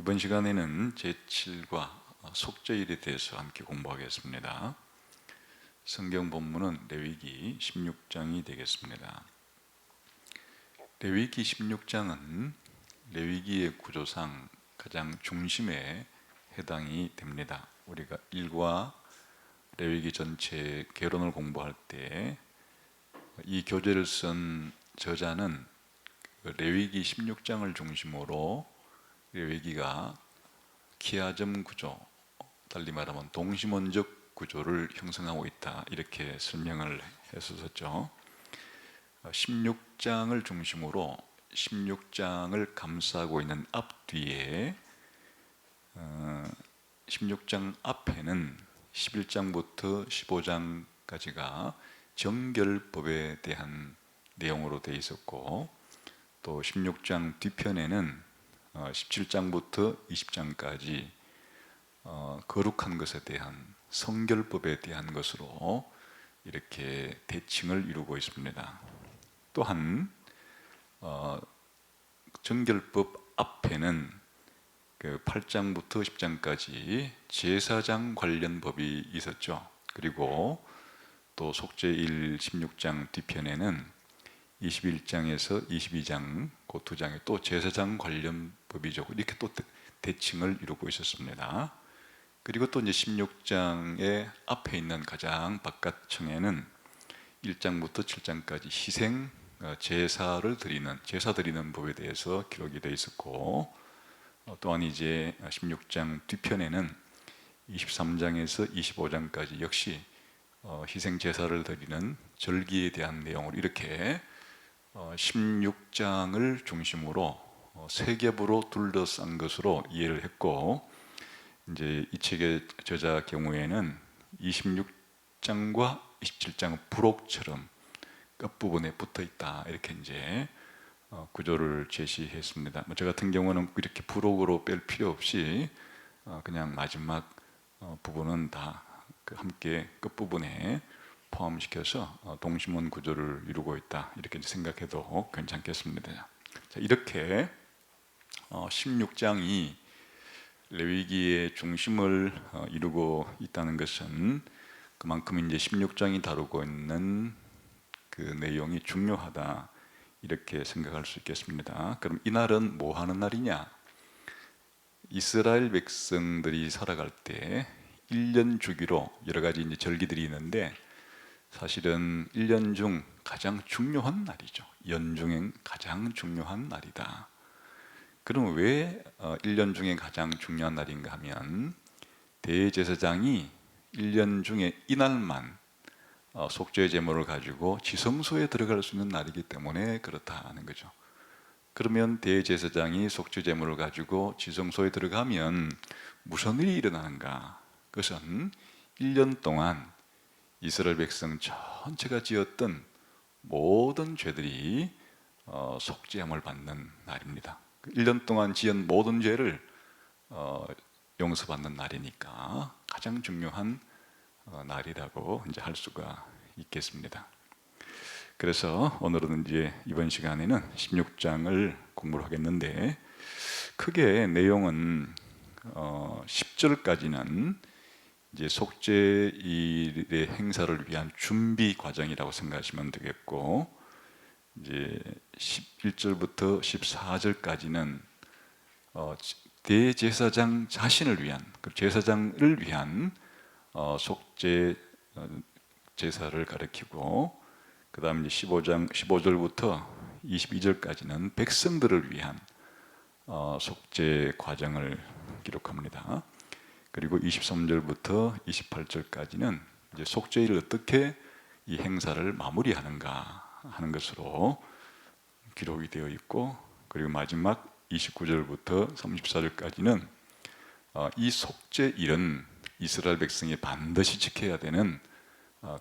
이번 시간에는 제7과 속죄일에 대해서 함께 공부하겠습니다. 성경 본문은 레위기 16장이 되겠습니다. 레위기 16장은 레위기의 구조상 가장 중심에 해당이 됩니다. 우리가 1과 레위기 전체 개론을 공부할 때 이 교재를 쓴 저자는 레위기 16장을 중심으로 레위기가 키아점 구조, 달리 말하면 동시몬적 구조를 형성하고 있다, 이렇게 설명을 했었죠. 16장을 중심으로 16장을 감싸고 있는 앞뒤에 16장 앞에는 11장부터 15장까지가 정결법에 대한 내용으로 되어 있었고, 또 16장 뒤편에는 17장부터 20장까지 거룩한 것에 대한 성결법에 대한 것으로 이렇게 대칭을 이루고 있습니다. 또한 정결법 앞에는 그 8장부터 10장까지 제사장 관련 법이 있었죠. 그리고 또 속죄일 16장 뒤편에는 21장에서 22장 그 두 장에 또 제사장 관련 법이죠. 이렇게 또 대칭을 이루고 있었습니다. 그리고 또 이제 16장의 앞에 있는 가장 바깥층에는 1장부터 7장까지 희생 제사 드리는 법에 대해서 기록이 되어 있었고, 또한 이제 16장 뒤편에는 23장에서 25장까지 역시 희생 제사를 드리는 절기에 대한 내용을 이렇게 16장을 중심으로 세 겹으로 둘러싼 것으로 이해를 했고, 이제 이 책의 저자 경우에는 26장과 27장은 부록처럼 끝부분에 붙어 있다, 이렇게 이제 구조를 제시했습니다. 저 같은 경우는 이렇게 부록으로 뺄 필요 없이 그냥 마지막 부분은 다 함께 끝부분에 포함시켜서 동심원 구조를 이루고 있다, 이렇게 생각해도 괜찮겠습니다. 자, 이렇게 16장이 레위기의 중심을 이루고 있다는 것은 그만큼 이제 16장이 다루고 있는 그 내용이 중요하다, 이렇게 생각할 수 있겠습니다. 그럼 이날은 뭐 하는 날이냐? 이스라엘 백성들이 살아갈 때 1년 주기로 여러 가지 이제 절기들이 있는데, 사실은 1년 중 가장 중요한 날이죠. 연중엔 가장 중요한 날이다. 그럼 왜 1년 중에 가장 중요한 날인가 하면, 대제사장이 1년 중에 이날만 속죄 제물을 가지고 지성소에 들어갈 수 있는 날이기 때문에 그렇다는 거죠. 그러면 대제사장이 속죄 제물을 가지고 지성소에 들어가면 무슨 일이 일어나는가? 그것은 1년 동안 이스라엘 백성 전체가 지었던 모든 죄들이 속죄함을 받는 날입니다. 1년 동안 지은 모든 죄를 용서받는 날이니까 가장 중요한 날이라고 이제 할 수가 있겠습니다. 그래서 오늘은 이제 이번 시간에는 16장을 공부를 하겠는데, 크게 내용은 10절까지는 이제 속죄일의 행사를 위한 준비 과정이라고 생각하시면 되겠고, 이제 11절부터 14절까지는 대제사장 자신을 위한, 제사장을 위한 속죄 제사를 가리키고, 그 다음 이제 15절부터 22절까지는 백성들을 위한 속죄 과정을 기록합니다. 그리고 23절부터 28절까지는 이제 속죄일을 어떻게 이 행사를 마무리하는가 하는 것으로 기록이 되어 있고, 그리고 마지막 29절부터 34절까지는 이 속죄일은 이스라엘 백성이 반드시 지켜야 되는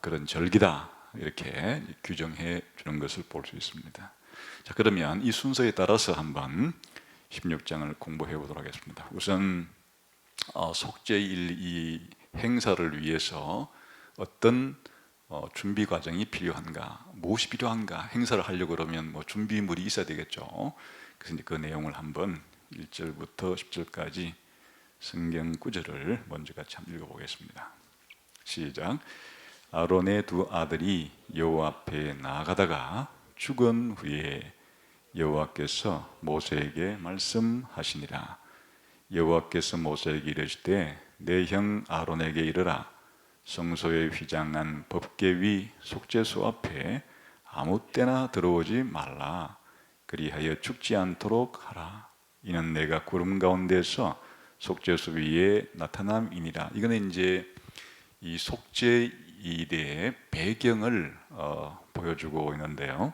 그런 절기다, 이렇게 규정해 주는 것을 볼 수 있습니다. 자, 그러면 이 순서에 따라서 한번 16장을 공부해 보도록 하겠습니다. 우선 속죄일 이 행사를 위해서 어떤 준비 과정이 필요한가, 무엇이 필요한가, 행사를 하려고 그러면 뭐 준비물이 있어야 되겠죠. 그래서 이제 그 내용을 한번 1절부터 10절까지 성경 구절을 먼저 같이 한번 읽어보겠습니다. 시작. 아론의 두 아들이 여호와 앞에 나아가다가 죽은 후에 여호와께서 모세에게 말씀하시니라. 여호와께서 모세에게 이르시되 내 형 아론에게 이르라. 성소에 휘장한 법궤 위 속죄소 앞에 아무 때나 들어오지 말라. 그리하여 죽지 않도록 하라. 이는 내가 구름 가운데서 속죄소 위에 나타남이니라. 이거는 이제 이 속죄 일의 배경을 보여주고 있는데요.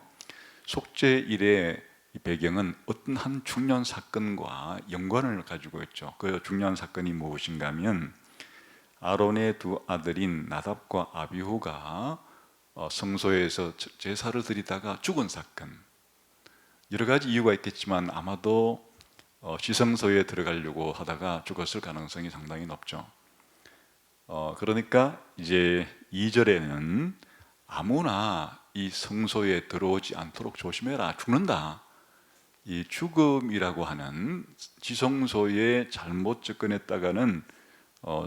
속죄 일의 배경은 어떤 한 중요한 사건과 연관을 가지고 있죠. 그 중요한 사건이 무엇인가 하면 아론의 두 아들인 나답과 아비후가 성소에서 제사를 드리다가 죽은 사건. 여러 가지 이유가 있겠지만 아마도 지성소에 들어가려고 하다가 죽었을 가능성이 상당히 높죠. 그러니까 이제 2절에는 아무나 이 성소에 들어오지 않도록 조심해라. 죽는다. 이 죽음이라고 하는 지성소에 잘못 접근했다가는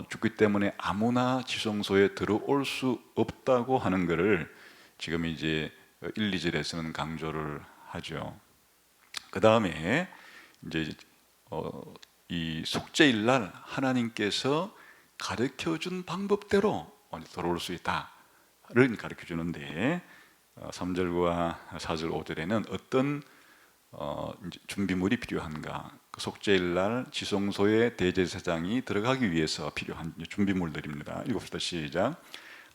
죽기 때문에 아무나 지성소에 들어올 수 없다고 하는 것을 지금 이제 1, 2절에서는 강조를 하죠. 그 다음에 이제 이 속죄일 날 하나님께서 가르쳐준 방법대로 들어올 수 있다를 가르쳐 주는데 3절과 4절, 5절에는 어떤 준비물이 필요한가? 속죄일 날 지성소에 대제사장이 들어가기 위해서 필요한 준비물들입니다. 읽읍시다. 시작.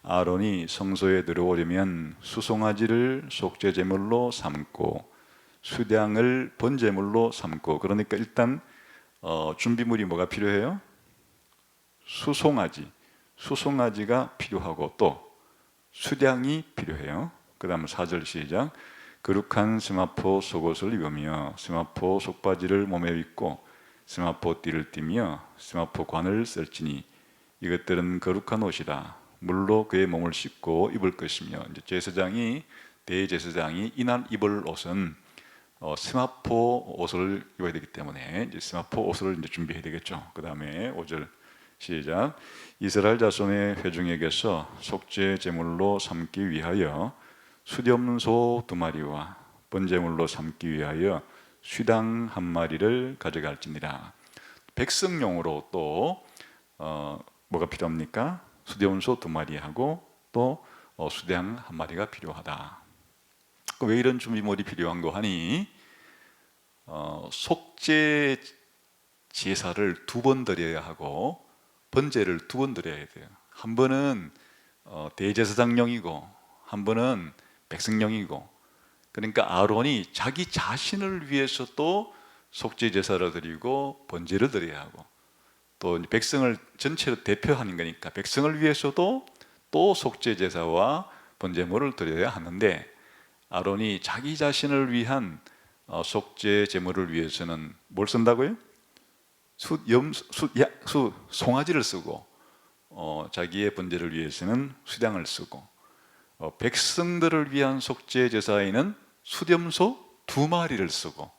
아론이 성소에 들어오려면 수송아지를 속죄제물로 삼고 수량을 번제물로 삼고. 그러니까 일단 준비물이 뭐가 필요해요? 수송아지가 필요하고 또 수량이 필요해요. 그 다음 4절 시작. 거룩한 스마포 속옷을 입으며 스마포 속바지를 몸에 입고 스마포 띠를 띠며 스마포 관을 쓸지니 이것들은 거룩한 옷이라. 물로 그의 몸을 씻고 입을 것이며. 이제 제사장이 대제사장이 이날 입을 옷은 스마포 옷을 입어야 되기 때문에 이제 스마포 옷을 이제 준비해야 되겠죠. 그 다음에 5절 시작. 이스라엘 자손의 회중에게서 속죄 제물로 삼기 위하여 수염 소 2마리와 번제물로 삼기 위하여 수당 1마리를 가져갈지니라. 백성용으로 또 뭐가 필요합니까? 수염소 2마리하고 또 수당 1마리가 필요하다. 왜 이런 준비물이 필요한 거 하니 속죄 제사를 2번 드려야 하고 번제를 2번 드려야 돼요. 한 번은 대제사장용이고 한 번은 백성용이고. 그러니까 아론이 자기 자신을 위해서도 속죄 제사를 드리고 번제를 드려야 하고 또 백성을 전체로 대표하는 거니까 백성을 위해서도 또 속죄 제사와 번제물을 드려야 하는데 아론이 자기 자신을 위한 속죄 제물을 위해서는 뭘 쓴다고요? 송아지를 쓰고 자기의 번제를 위해서는 수량을 쓰고 백성들을 위한 속죄 제사에는 수염소 2마리를 쓰고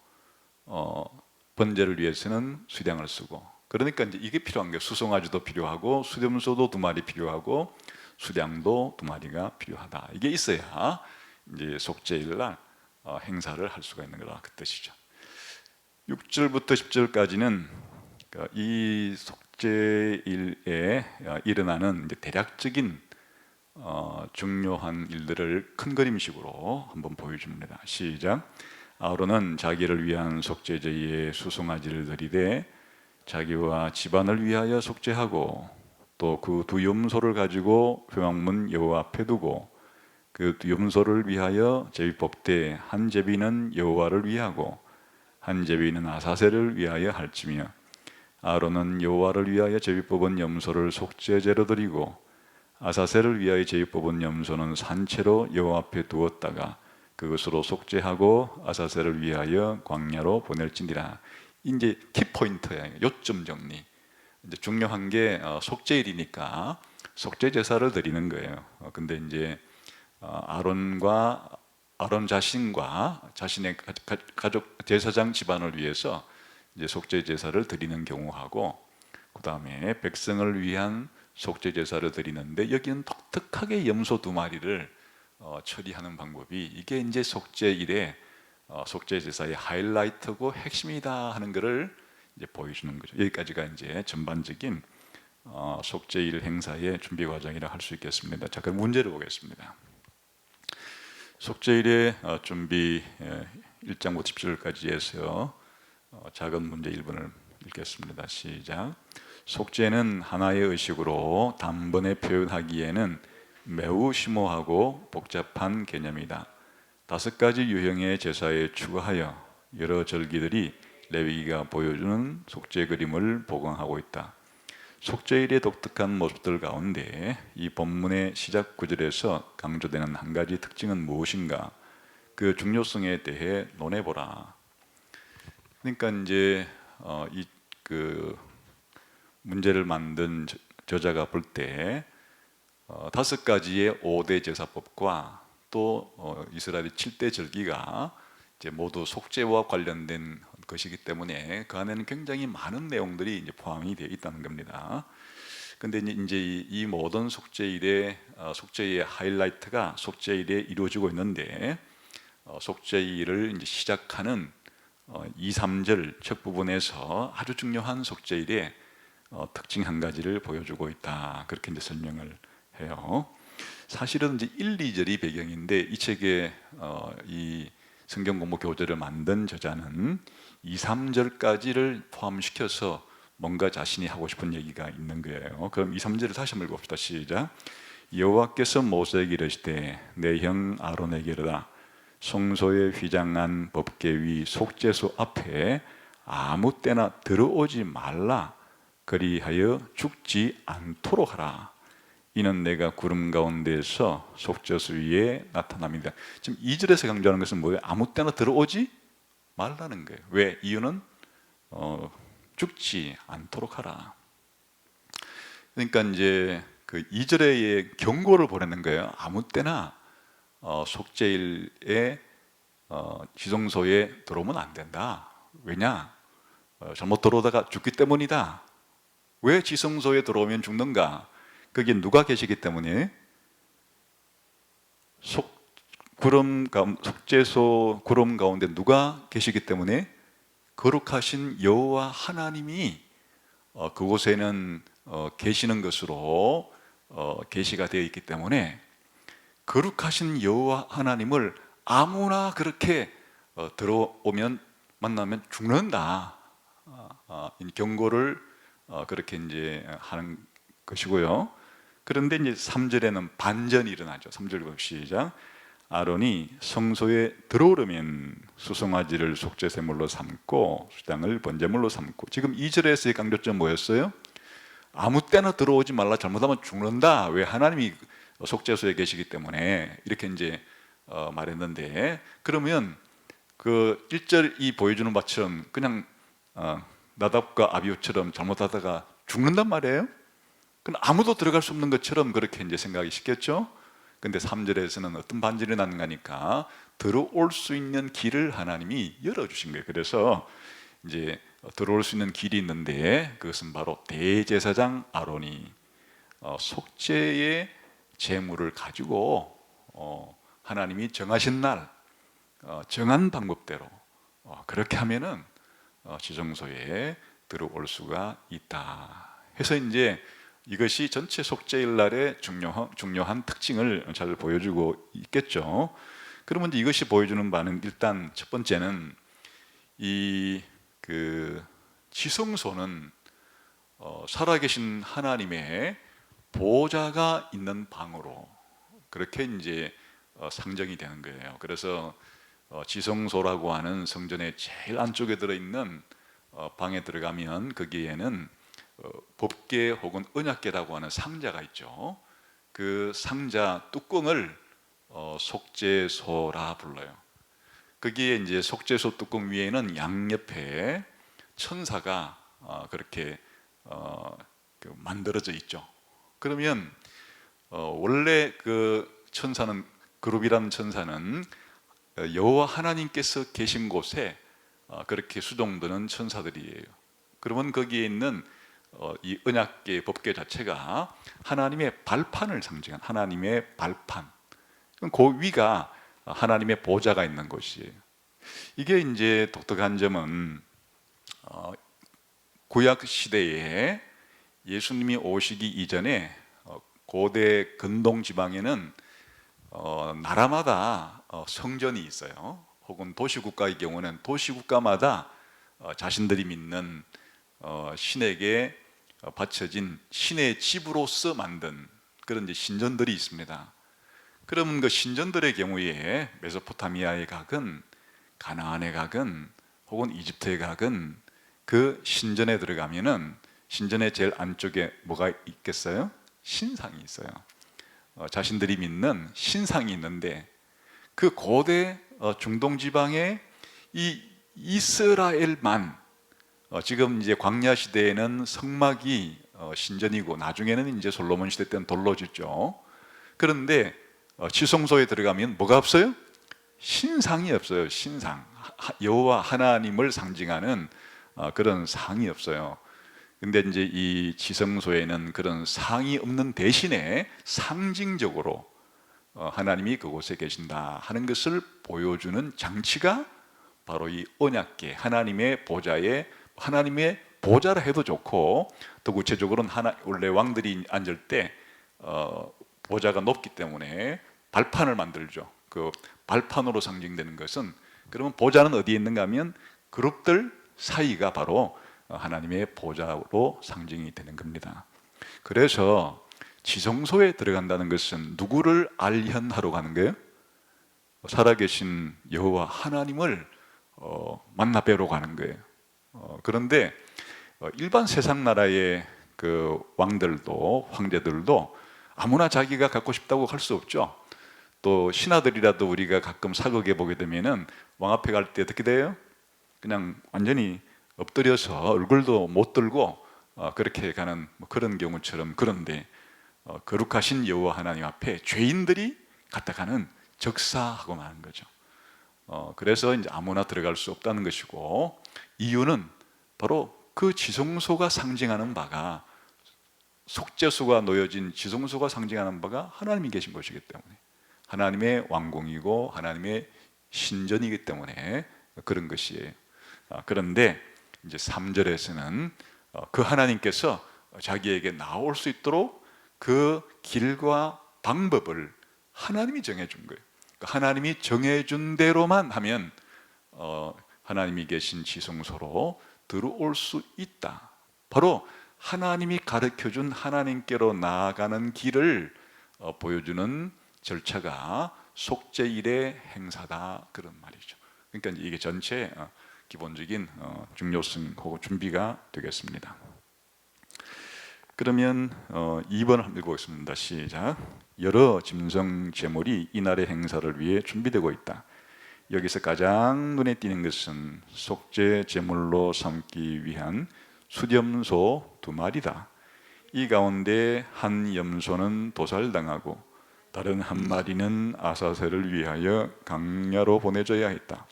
번제를 위해서는 수량을 쓰고. 그러니까 이제 이게 필요한 거예요. 수송아지도 필요하고 수염소도 2마리 필요하고 수량도 2마리가 필요하다. 이게 있어야 이제 속죄일 날 행사를 할 수가 있는 거라 그 뜻이죠. 6절부터 10절까지는 이 속죄일에 일어나는 이제 대략적인 중요한 일들을 큰 그림식으로 한번 보여줍니다. 시작. 아론은 자기를 위한 속죄제에 수송아지를 드리되 자기와 집안을 위하여 속죄하고 또 그 두 염소를 가지고 회막문 여호와 앞에 두고 그 두 염소를 위하여 제비 뽑되 한 제비는 여호와를 위하고 한 제비는 아사셀을 위하여 할지며 아론은 여호와를 위하여 제비 뽑은 염소를 속죄제로 드리고 아사셀을 위하여 제비 뽑은 염소는 산채로 여호와 앞에 두었다가 그것으로 속죄하고 아사셀을 위하여 광야로 보낼지니라. 이제 키포인트예요. 요점 정리. 이제 중요한 게 속죄일이니까 속죄 제사를 드리는 거예요. 근데 이제 아론 자신과 자신의 가족 제사장 집안을 위해서 이제 속죄 제사를 드리는 경우하고, 그 다음에 백성을 위한 속죄 제사를 드리는데 여기는 독특하게 염소 2마리를 처리하는 방법이, 이게 이제 속죄일의 속죄 제사의 하이라이트고 핵심이다 하는 것을 이제 보여주는 거죠. 여기까지가 이제 전반적인 속죄일 행사의 준비 과정이라 할 수 있겠습니다. 자, 그럼 문제를 보겠습니다. 속죄일의 준비 1장부터 10절까지 해서 작은 문제 1번을 읽겠습니다. 시작. 속죄는 하나의 의식으로 단번에 표현하기에는 매우 심오하고 복잡한 개념이다. 5가지 유형의 제사에 추가하여 여러 절기들이 레위기가 보여주는 속죄 그림을 보강하고 있다. 속죄일의 독특한 모습들 가운데 이 본문의 시작 구절에서 강조되는 한 가지 특징은 무엇인가? 그 중요성에 대해 논해보라. 그러니까 이제 이 그 문제를 만든 저자가 볼 때 5가지의 5대 제사법과 또 이스라엘의 7대 절기가 이제 모두 속죄와 관련된 것이기 때문에 그 안에는 굉장히 많은 내용들이 이제 포함이 되어 있다는 겁니다. 근데 이제 이 모든 속죄일의 하이라이트가 속죄일에 이루어지고 있는데, 속죄일을 이제 시작하는 2, 3절 첫 부분에서 아주 중요한 속죄일의 특징 한 가지를 보여주고 있다. 그렇게 이제 설명을 해요. 사실은 이제 1, 2절이 배경인데 이 책에 이 성경 공부 교재를 만든 저자는 2, 3절까지를 포함시켜서 뭔가 자신이 하고 싶은 얘기가 있는 거예요. 그럼 2, 3절을 다시 한번 읽어봅시다. 시작. 여호와께서 모세에게 이르시되 내 형 아론에게 이르라. 성소에 휘장한 법궤 속죄소 앞에 아무 때나 들어오지 말라. 그리하여 죽지 않도록 하라. 이는 내가 구름 가운데서 속죄소 위에 나타납니다. 지금 2절에서 강조하는 것은 뭐예요? 아무 때나 들어오지 말라는 거예요. 왜? 이유는 죽지 않도록 하라. 그러니까 이제 그 2절에 경고를 보내는 거예요. 아무 때나 속죄일에 지성소에 들어오면 안 된다. 왜냐? 잘못 들어오다가 죽기 때문이다. 왜 지성소에 들어오면 죽는가? 거기에 누가 계시기 때문에? 속죄소 구름 가운데 누가 계시기 때문에? 거룩하신 여호와 하나님이 그곳에는 계시는 것으로 계시가 되어 있기 때문에 거룩하신 여호와 하나님을 아무나 그렇게 들어오면 만나면 죽는다. 경고를 그렇게 이제 하는 것이고요. 그런데 이제 3절에는 반전이 일어나죠. 3절 봅시다. 아론이 성소에 들어오려면 수송아지를 속죄제물로 삼고 수장을 번제물로 삼고. 지금 2절에서의 강조점 뭐였어요? 아무 때나 들어오지 말라. 잘못하면 죽는다. 왜? 하나님이 속죄소에 계시기 때문에 이렇게 이제 말했는데, 그러면 그 1절이 보여주는 바처럼 그냥 나답과 아비후처럼 잘못하다가 죽는단 말이에요. 그럼 아무도 들어갈 수 없는 것처럼 그렇게 이제 생각이 쉽겠죠. 근데 3절에서는 어떤 반전이 나는가니까 들어올 수 있는 길을 하나님이 열어주신 거예요. 그래서 이제 들어올 수 있는 길이 있는데 그것은 바로 대제사장 아론이 속죄의 제물을 가지고 하나님이 정하신 날 정한 방법대로 그렇게 하면은 지성소에 들어올 수가 있다 해서 이제 이것이 전체 속죄일 날의 중요한 특징을 잘 보여주고 있겠죠. 그러면 이제 이것이 보여주는 바는 일단 첫 번째는 이 지성소는 살아계신 하나님의 보좌가 있는 방으로 그렇게 이제 상정이 되는 거예요. 그래서 지성소라고 하는 성전의 제일 안쪽에 들어있는 방에 들어가면 거기에는 법궤 혹은 언약궤라고 하는 상자가 있죠. 그 상자 뚜껑을 속죄소라 불러요. 거기에 이제 속죄소 뚜껑 위에는 양옆에 천사가 그렇게 만들어져 있죠. 그러면 원래 그 천사는 그룹이라는 천사는 여호와 하나님께서 계신 곳에 그렇게 수종드는 천사들이에요. 그러면 거기에 있는 이 언약계 법계 자체가 하나님의 발판을 상징한 하나님의 발판, 그 위가 하나님의 보좌가 있는 곳이에요. 이게 이제 독특한 점은 구약 시대에 예수님이 오시기 이전에 고대 근동 지방에는 나라마다 성전이 있어요. 혹은 도시국가의 경우는 도시국가마다 자신들이 믿는 신에게 바쳐진 신의 집으로서 만든 그런 이제 신전들이 있습니다. 그러면 그 신전들의 경우에 메소포타미아의 각은, 가나안의 각은, 혹은 이집트의 각은 그 신전에 들어가면은 신전의 제일 안쪽에 뭐가 있겠어요? 신상이 있어요. 자신들이 믿는 신상이 있는데, 그 고대 중동 지방에 이 이스라엘만 지금 이제 광야 시대에는 성막이 신전이고 나중에는 이제 솔로몬 시대 때는 돌로 짓죠. 그런데 지성소에 들어가면 뭐가 없어요? 신상이 없어요. 신상, 여호와 하나님을 상징하는 그런 상이 없어요. 근데 이제 이 지성소에는 그런 상이 없는 대신에 상징적으로 하나님이 그곳에 계신다 하는 것을 보여주는 장치가 바로 이 언약궤, 하나님의 보좌에, 하나님의 보좌라 해도 좋고, 더 구체적으로는 원래 왕들이 앉을 때 보좌가 높기 때문에 발판을 만들죠. 그 발판으로 상징되는 것은, 그러면 보좌는 어디에 있는가 하면 그룹들 사이가 바로 하나님의 보좌로 상징이 되는 겁니다. 그래서 지성소에 들어간다는 것은 누구를 알현하러 가는 거예요? 살아계신 여호와 하나님을 만나 뵈러 가는 거예요. 그런데 일반 세상 나라의 그 왕들도, 황제들도 아무나 자기가 갖고 싶다고 할 수 없죠. 또 신하들이라도 우리가 가끔 사극에 보게 되면은 왕 앞에 갈 때 어떻게 돼요? 그냥 완전히 엎드려서 얼굴도 못 들고 그렇게 가는 그런 경우처럼, 그런데 거룩하신 여호와 하나님 앞에 죄인들이 갔다 가는 적사하고 마는 거죠. 그래서 이제 아무나 들어갈 수 없다는 것이고, 이유는 바로 그 지성소가 상징하는 바가, 속죄소가 놓여진 지성소가 상징하는 바가 하나님이 계신 곳이기 때문에, 하나님의 왕궁이고 하나님의 신전이기 때문에 그런 것이에요. 그런데 이제 3절에서는 그 하나님께서 자기에게 나올 수 있도록 그 길과 방법을 하나님이 정해준 거예요. 하나님이 정해준 대로만 하면 하나님이 계신 지성소로 들어올 수 있다. 바로 하나님이 가르쳐준 하나님께로 나아가는 길을 보여주는 절차가 속죄일의 행사다, 그런 말이죠. 그러니까 이게 전체 기본적인 중요성 혹은 준비가 되겠습니다. 그러면 2번 한번 읽어보겠습니다. 시작. 여러 짐승 제물이 이날의 행사를 위해 준비되고 있다. 여기서 가장 눈에 띄는 것은 속죄 제물로 삼기 위한 수염소 2마리다. 이 가운데 한 염소는 도살당하고 다른 한 마리는 아사셀을 위하여 강야로 보내져야 했다.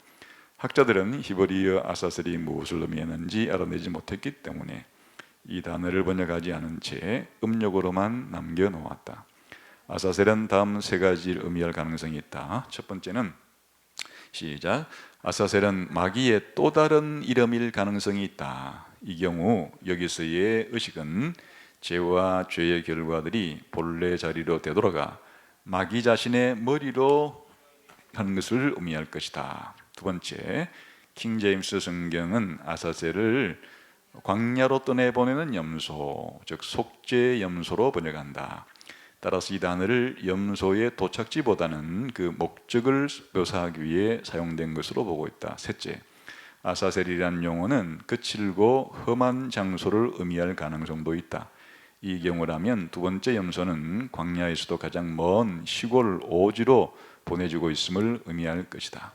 학자들은 히브리어 아사셀이 무엇을 의미하는지 알아내지 못했기 때문에 이 단어를 번역하지 않은 채 음력으로만 남겨놓았다. 아사셀은 다음 3가지를 의미할 가능성이 있다. 첫 번째는, 시작, 아사셀은 마귀의 또 다른 이름일 가능성이 있다. 이 경우 여기서의 의식은 죄와 죄의 결과들이 본래 자리로 되돌아가 마귀 자신의 머리로 하는 것을 의미할 것이다. 두 번째, 킹제임스 성경은 아사셀을 광야로 떠내보내는 염소, 즉 속죄 염소로 번역한다. 따라서 이 단어를 염소의 도착지보다는 그 목적을 묘사하기 위해 사용된 것으로 보고 있다. 셋째, 아사셀이라는 용어는 거칠고 험한 장소를 의미할 가능성도 있다. 이 경우라면 두 번째 염소는 광야에서도 가장 먼 시골 오지로 보내주고 있음을 의미할 것이다.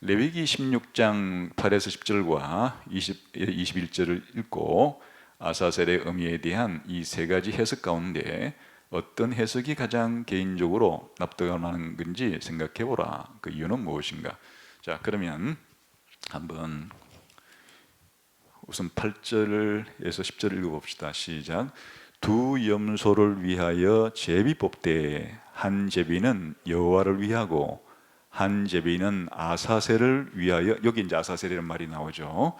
레위기 16장 8에서 10절과 21절을 읽고 아사셀의 의미에 대한 이 3가지 해석 가운데 어떤 해석이 가장 개인적으로 납득할 만한 건지 생각해 보라. 그 이유는 무엇인가? 자, 그러면 한번 우선 8절에서 10절을 읽어봅시다. 시작. 두 염소를 위하여 제비 뽑되 한 제비는 여호와를 위하고 한 제비는 아사셀을 위하여. 여기 이제 아사셀이라는 말이 나오죠.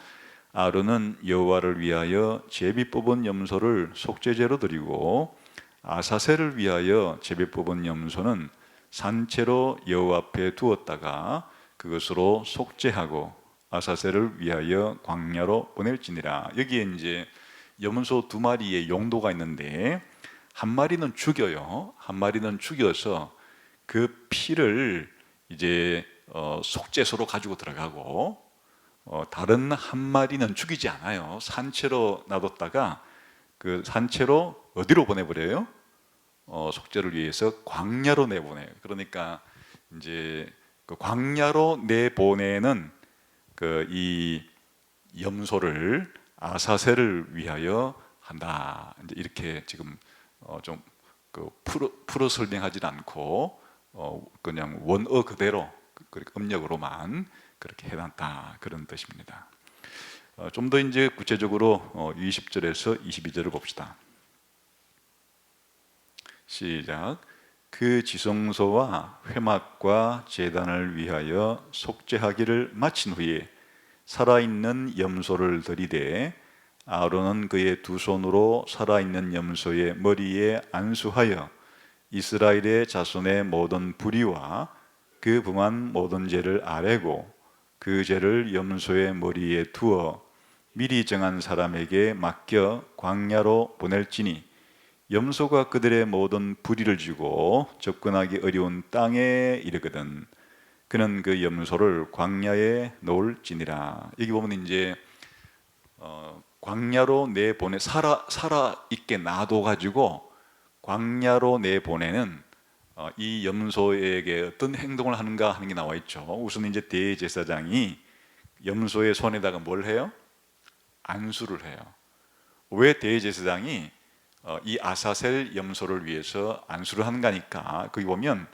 아론은 여호와를 위하여 제비 뽑은 염소를 속죄제로 드리고 아사셀을 위하여 제비 뽑은 염소는 산채로 여호와 앞에 두었다가 그것으로 속죄하고 아사셀을 위하여 광야로 보낼지니라. 여기에 이제 염소 두 마리의 용도가 있는데, 한 마리는 죽여요. 한 마리는 죽여서 그 피를 이제 속죄소로 가지고 들어가고, 다른 한 마리는 죽이지 않아요. 산채로 놔뒀다가 그 산채로 어디로 보내버려요? 속죄를 위해서 광야로 내보내요. 그러니까 이제 그 광야로 내보내는 그 이 염소를 아사셀을 위하여 한다. 이제 이렇게 지금 좀 그 풀어 설명하지 않고 그냥 원어 그대로 음력으로만 그렇게 해놨다, 그런 뜻입니다. 좀 더 이제 구체적으로 20절에서 22절을 봅시다. 시작. 그 지성소와 회막과 제단을 위하여 속죄하기를 마친 후에 살아있는 염소를 들이되 아론은 그의 두 손으로 살아있는 염소의 머리에 안수하여 이스라엘의 자손의 모든 불의와 그 범한 모든 죄를 아뢰고 그 죄를 염소의 머리에 두어 미리 정한 사람에게 맡겨 광야로 보낼지니 염소가 그들의 모든 불의를 지고 접근하기 어려운 땅에 이르거든 그는 그 염소를 광야에 놓을지니라. 여기 보면 이제 광야로 내보내 살아 있게 놔둬 가지고 광야로 내보내는 이 염소에게 어떤 행동을 하는가 하는 게 나와 있죠. 우선 이제 대제사장이 염소의 손에다가 뭘 해요? 안수를 해요. 왜 대제사장이 이 아사셀 염소를 위해서 안수를 하는가 하니까, 거기 보면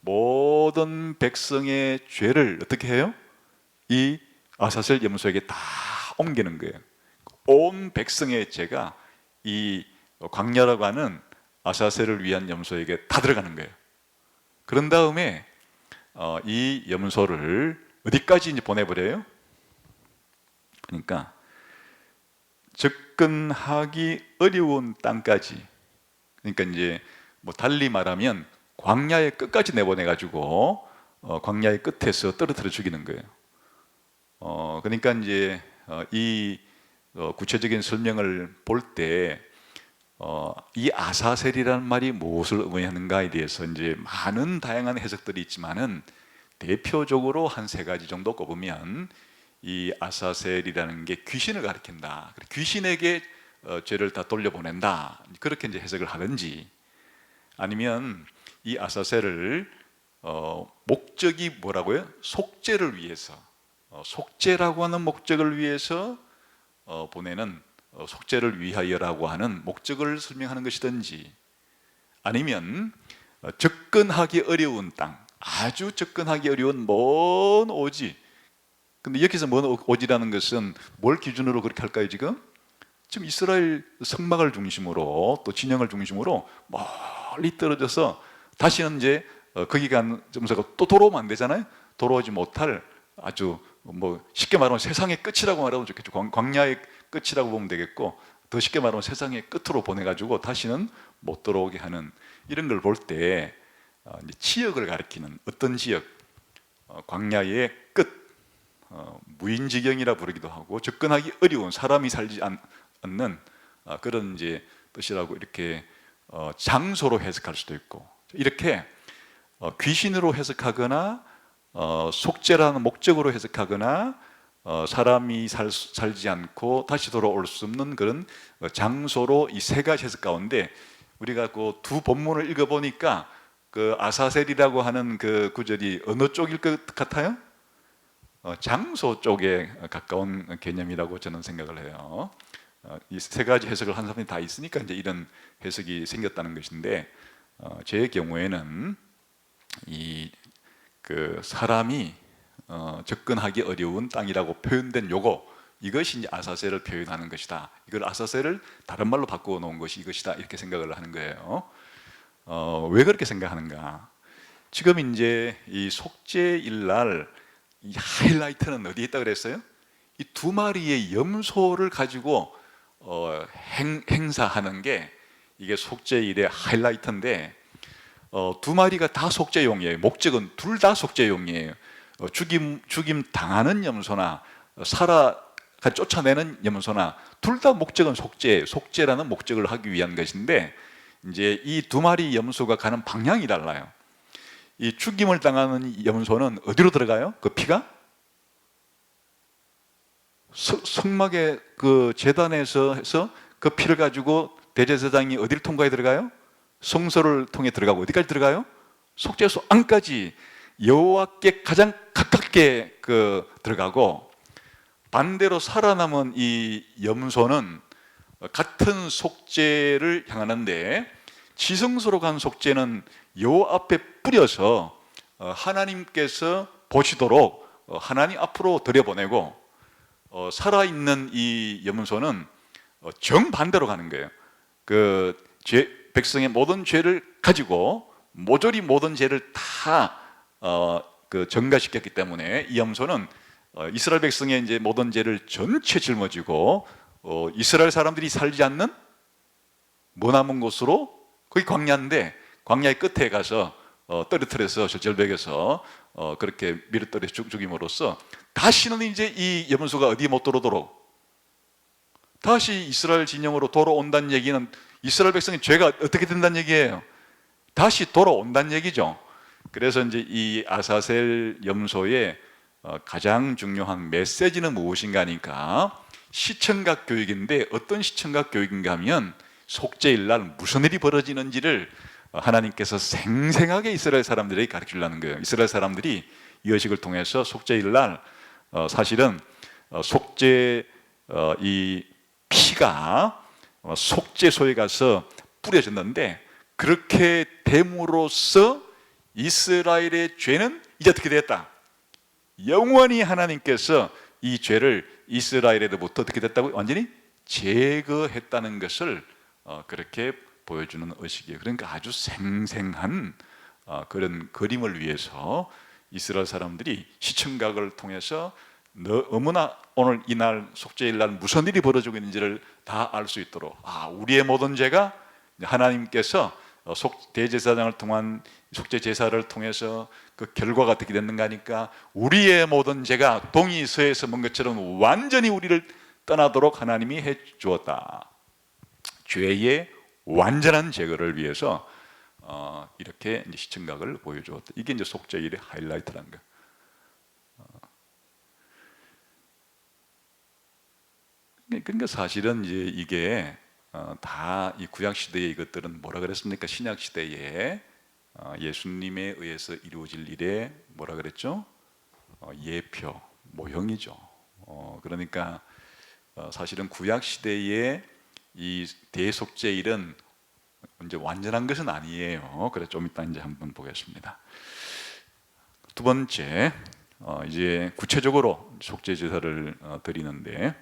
모든 백성의 죄를 어떻게 해요? 이 아사셀 염소에게 다 옮기는 거예요. 온 백성의 죄가 이 광야라고 하는 아사셀을 위한 염소에게 다 들어가는 거예요. 그런 다음에 이 염소를 어디까지 이제 보내버려요? 그러니까 접근하기 어려운 땅까지. 그러니까 이제 뭐 달리 말하면 광야의 끝까지 내보내가지고 광야의 끝에서 떨어뜨려 죽이는 거예요. 그러니까 이제 이 구체적인 설명을 볼 때 이 아사셀이라는 말이 무엇을 의미하는가에 대해서 이제 많은 다양한 해석들이 있지만은 대표적으로 한 세 가지 정도 꼽으면, 이 아사셀이라는 게 귀신을 가리킨다. 귀신에게 죄를 다 돌려보낸다. 그렇게 이제 해석을 하든지, 아니면 이 아사셀을 목적이 뭐라고요? 속죄를 위해서, 속죄라고 하는 목적을 위해서 보내는 속죄를 위하여라고 하는 목적을 설명하는 것이든지, 아니면 접근하기 어려운 땅, 아주 접근하기 어려운 먼 오지. 근데 여기서 먼 오지라는 것은 뭘 기준으로 그렇게 할까요? 지금 이스라엘 성막을 중심으로 또 진영을 중심으로 멀리 떨어져서 다시는 이제 거기 간 점수가 또 돌아오면 안 되잖아요. 돌아오지 못할 아주 뭐 쉽게 말하면 세상의 끝이라고 말하면 좋겠죠. 광야의 끝이라고 보면 되겠고, 더 쉽게 말하면 세상의 끝으로 보내가지고 다시는 못 들어오게 하는, 이런 걸 볼 때 지역을 가리키는, 어떤 지역, 광야의 끝, 무인지경이라 부르기도 하고 접근하기 어려운, 사람이 살지 않는 그런 이제 뜻이라고 이렇게 장소로 해석할 수도 있고, 이렇게 귀신으로 해석하거나 속죄라는 목적으로 해석하거나 사람이 살지 않고 다시 돌아올 수 없는 그런 장소로, 이 세 가지 해석 가운데 우리가 그 두 본문을 읽어보니까 그 아사셀이라고 하는 그 구절이 어느 쪽일 것 같아요? 장소 쪽에 가까운 개념이라고 저는 생각을 해요. 이 세 가지 해석을 한 사람이 다 있으니까 이제 이런 해석이 생겼다는 것인데, 제 경우에는 그 사람이 접근하기 어려운 땅이라고 표현된 요거, 이것이 이제 아사셀을 표현하는 것이다. 이걸 아사셀을 다른 말로 바꾸어 놓은 것이 이것이다. 이렇게 생각을 하는 거예요. 왜 그렇게 생각하는가? 지금 이제 이 속죄일날 이 하이라이트는 어디에 있다 그랬어요? 이 두 마리의 염소를 가지고 행사하는 게 이게 속죄일의 하이라이트인데, 두 마리가 다 속죄용이에요. 목적은 둘 다 속죄용이에요. 죽임 당하는 염소나 살아가 쫓아내는 염소나 둘 다 목적은 속죄라는 목적을 하기 위한 것인데, 이제 이 두 마리 염소가 가는 방향이 달라요. 이 죽임을 당하는 염소는 어디로 들어가요? 그 피가 성막의 그 제단에서 해서 그 피를 가지고 대제사장이 어디를 통과해 들어가요? 성소를 통해 들어가고 어디까지 들어가요? 속죄소 안까지 여호와께 가장 가깝게 들어가고, 반대로 살아남은 이 염소는 같은 속죄를 향하는데, 지성소로 간 속죄는 여호와 앞에 뿌려서 하나님께서 보시도록 하나님 앞으로 들여보내고, 살아있는 이 염소는 정반대로 가는 거예요. 백성의 모든 죄를 가지고 모조리 모든 죄를 다 전가시켰기 때문에 이 염소는 이스라엘 백성의 이제 모든 죄를 전체 짊어지고, 이스라엘 사람들이 살지 않는 머나먼 곳으로, 거기 광야인데 광야의 끝에 가서 떨어뜨려서 절절백에서 그렇게 밀어떨어 죽임으로써 다시는 이제 이 염소가 어디 못 들어오도록 다시 이스라엘 진영으로 돌아온다는 얘기는, 이스라엘 백성의 죄가 어떻게 된다는 얘기예요? 다시 돌아온다는 얘기죠. 그래서 이제 이 아사셀 염소의 가장 중요한 메시지는 무엇인가 하니까 시청각 교육인데, 어떤 시청각 교육인가 하면 속죄일날 무슨 일이 벌어지는지를 하나님께서 생생하게 이스라엘 사람들에게 가르쳐 주려는 거예요. 이스라엘 사람들이 이 의식을 통해서 속죄일날 사실은 속죄 이 피가 속죄소에 가서 뿌려졌는데, 그렇게 됨으로써 이스라엘의 죄는 이제 어떻게 됐다? 영원히 하나님께서 이 죄를 이스라엘에로부터 어떻게 됐다고? 완전히 제거했다는 것을 그렇게 보여주는 의식이에요. 그러니까 아주 생생한 그런 그림을 위해서 이스라엘 사람들이 시청각을 통해서 너무나 오늘 이날 속죄일날 무슨 일이 벌어지고 있는지를 다 알 수 있도록, 우리의 모든 죄가 하나님께서 대제사장을 통한 속죄 제사를 통해서 그 결과가 어떻게 됐는가 하니까, 우리의 모든 죄가 동이 서에서 먼 것처럼 완전히 우리를 떠나도록 하나님이 해 주었다. 죄의 완전한 제거를 위해서 이렇게 이제 시청각을 보여주었다. 이게 이제 속죄일의 하이라이트라는 거. 그러니까 사실은 이제 이게 다 이 구약 시대의 이것들은 뭐라 그랬습니까? 신약 시대에 예수님에 의해서 이루어질 일에 뭐라 그랬죠? 예표, 모형이죠. 그러니까 사실은 구약 시대의 이 대속죄일은 이제 완전한 것은 아니에요. 그래서 좀 이따 이제 한번 보겠습니다. 두 번째, 이제 구체적으로 속죄 제사를 드리는데,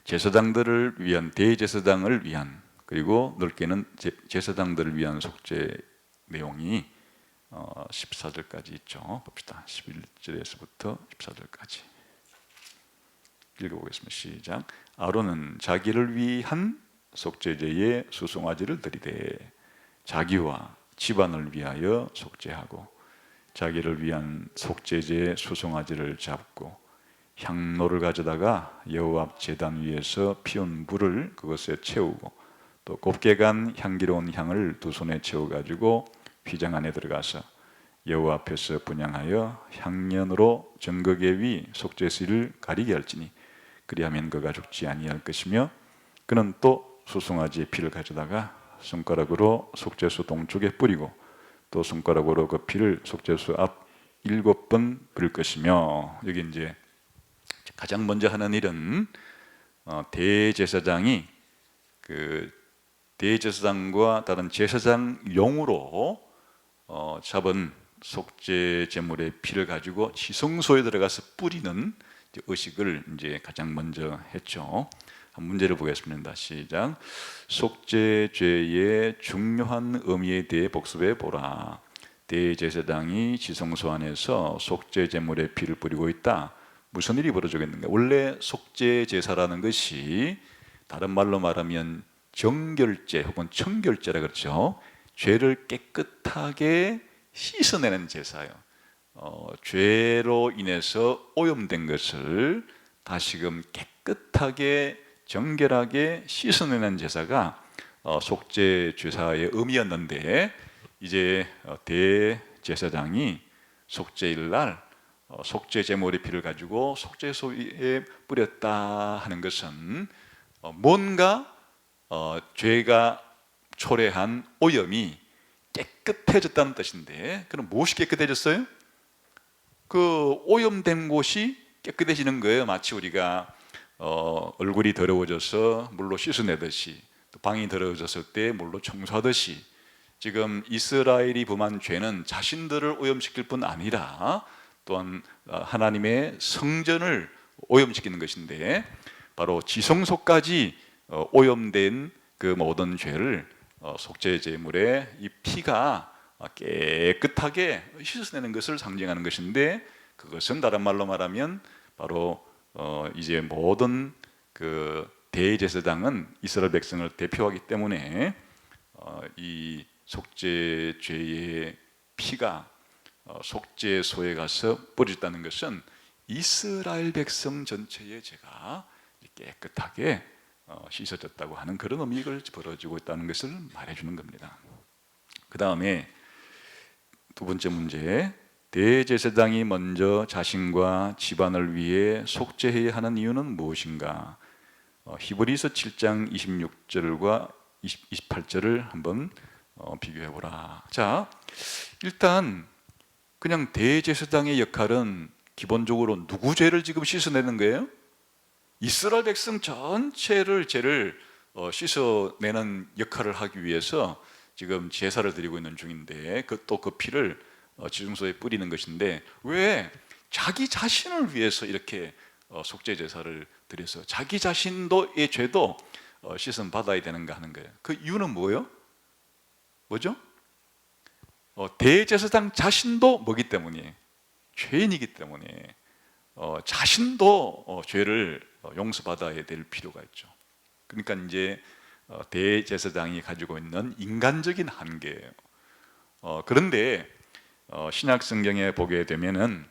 제사장들을 위한, 대제사장을 위한, 그리고 넓게는 제사장들을 위한 속죄 내용이 14절까지 있죠. 봅시다. 11절에서부터 14절까지 읽어보겠습니다. 시작. 아론은 자기를 위한 속죄제에 수송아지를 드리되 자기와 집안을 위하여 속죄하고, 자기를 위한 속죄제에 수송아지를 잡고 향로를 가져다가 여호와 앞 제단 위에서 피운 불을 그것에 채우고, 또 곱게 간 향기로운 향을 두 손에 채워 가지고 휘장 안에 들어가서 여호와 앞에서 분향하여 향년으로 정거계 위 속죄실을 가리게 할지니, 그리하면 그가 죽지 아니할 것이며, 그는 또 수송아지의 피를 가져다가 손가락으로 속죄소 동쪽에 뿌리고, 또 손가락으로 그 피를 속죄소 앞 7번 뿌릴 것이며. 여기 이제 가장 먼저 하는 일은 대제사장이 그 대제사장과 다른 제사장용으로 잡은 속죄 제물의 피를 가지고 지성소에 들어가서 뿌리는 의식을 이제 가장 먼저 했죠. 문제를 보겠습니다. 시작. 속죄죄의 중요한 의미에 대해 복습해 보라. 대제사장이 지성소 안에서 속죄 제물에 피를 뿌리고 있다. 무슨 일이 벌어지겠는가? 원래 속죄 제사라는 것이 다른 말로 말하면 정결제 혹은 청결제라 그렇죠. 죄를 깨끗하게 씻어내는 제사예요. 죄로 인해서 오염된 것을 다시금 깨끗하게 정결하게 씻어내는 제사가 속죄 제사의 의미였는데, 이제 대제사장이 속죄일 날 속죄 제물의 피를 가지고 속죄소에 뿌렸다 하는 것은 뭔가 죄가 초래한 오염이 깨끗해졌다는 뜻인데, 그럼 무엇이 깨끗해졌어요? 그 오염된 곳이 깨끗해지는 거예요. 마치 우리가 얼굴이 더러워져서 물로 씻어내듯이, 또 방이 더러워졌을 때 물로 청소하듯이, 지금 이스라엘이 범한 죄는 자신들을 오염시킬 뿐 아니라 또한 하나님의 성전을 오염시키는 것인데, 바로 지성소까지 오염된 그 모든 죄를 속죄 제물의 이 피가 깨끗하게 씻어내는 것을 상징하는 것인데, 그것은 다른 말로 말하면 바로 이제 모든 그 대제사장은 이스라엘 백성을 대표하기 때문에 이 속죄죄의 피가 속죄소에 가서 뿌려졌다는 것은 이스라엘 백성 전체의 죄가 깨끗하게 씻어졌다고 하는 그런 의미가 벌어지고 있다는 것을 말해주는 겁니다. 그 다음에 두 번째 문제, 대제사장이 먼저 자신과 집안을 위해 속죄해야 하는 이유는 무엇인가? 히브리서 7장 26절과 28절을 한번 비교해보라. 자, 일단 그냥 대제사장의 역할은 기본적으로 누구 죄를 지금 씻어내는 거예요? 이스라엘 백성 전체를 죄를 씻어내는 역할을 하기 위해서 지금 제사를 드리고 있는 중인데, 또 그 피를 지성소에 뿌리는 것인데, 왜 자기 자신을 위해서 이렇게 속죄 제사를 드려서 자기 자신도의 죄도 씻음 받아야 되는가 하는 거예요. 그 이유는 뭐예요? 뭐죠? 대제사장 자신도 뭐기 때문이에요? 죄인이기 때문에 자신도 죄를 용서받아야 될 필요가 있죠. 그러니까 이제 대제사장이 가지고 있는 인간적인 한계예요. 그런데 신약 성경에 보게 되면은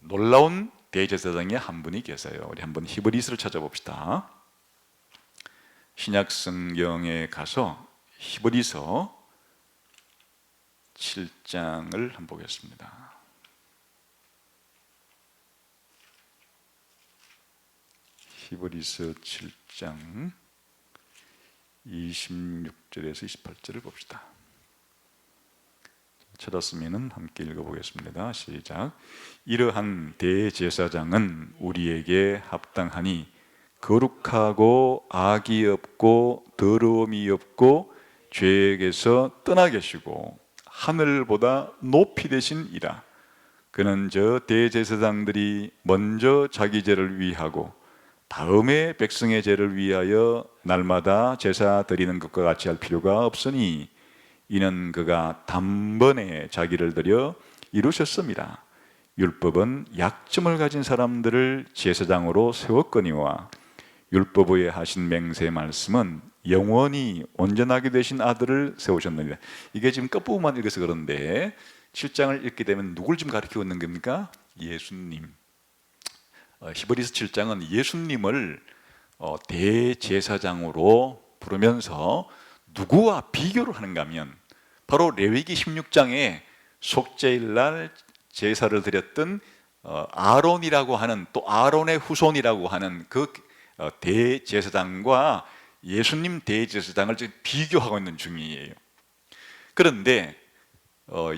놀라운 대제사장이 한 분이 계세요. 우리 한번 히브리서를 찾아봅시다. 신약 성경에 가서 히브리서 7장을 한번 보겠습니다. 히브리서 7장 26절에서 28절을 봅시다. 찾았으면 함께 읽어보겠습니다. 시작. 이러한 대제사장은 우리에게 합당하니 거룩하고 악이 없고 더러움이 없고 죄에게서 떠나 계시고 하늘보다 높이 되신 이라. 그는 저 대제사장들이 먼저 자기 죄를 위하고 다음에 백성의 죄를 위하여 날마다 제사 드리는 것과 같이 할 필요가 없으니 이는 그가 단번에 자기를 드려 이루셨습니다. 율법은 약점을 가진 사람들을 제사장으로 세웠거니와 율법 위에 하신 맹세 말씀은 영원히 온전하게 되신 아들을 세우셨느니라. 이게 지금 끝부분만 읽어서 그런데 7장을 읽게 되면 누굴 지금 가르치고 있는 겁니까? 예수님. 히브리서 7장은 예수님을 대제사장으로 부르면서 누구와 비교를 하는가 하면 바로 레위기 16장에 속죄일 날 제사를 드렸던 아론이라고 하는, 또 아론의 후손이라고 하는 그 대제사장과 예수님 대제사장을 지금 비교하고 있는 중이에요. 그런데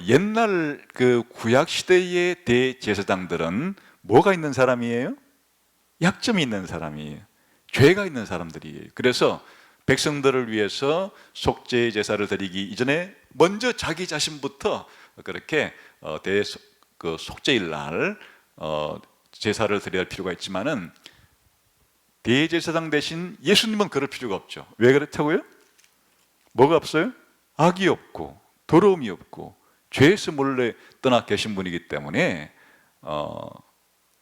옛날 그 구약 시대의 대제사장들은 뭐가 있는 사람이에요? 약점이 있는 사람이에요. 죄가 있는 사람들이에요. 그래서 백성들을 위해서 속죄 제사를 드리기 이전에 먼저 자기 자신부터 그렇게 속죄일 날 제사를 드려야 할 필요가 있지만은 대제사장 대신 예수님은 그럴 필요가 없죠. 왜 그렇다고요? 뭐가 없어요? 악이 없고 더러움이 없고 죄에서 몰래 떠나 계신 분이기 때문에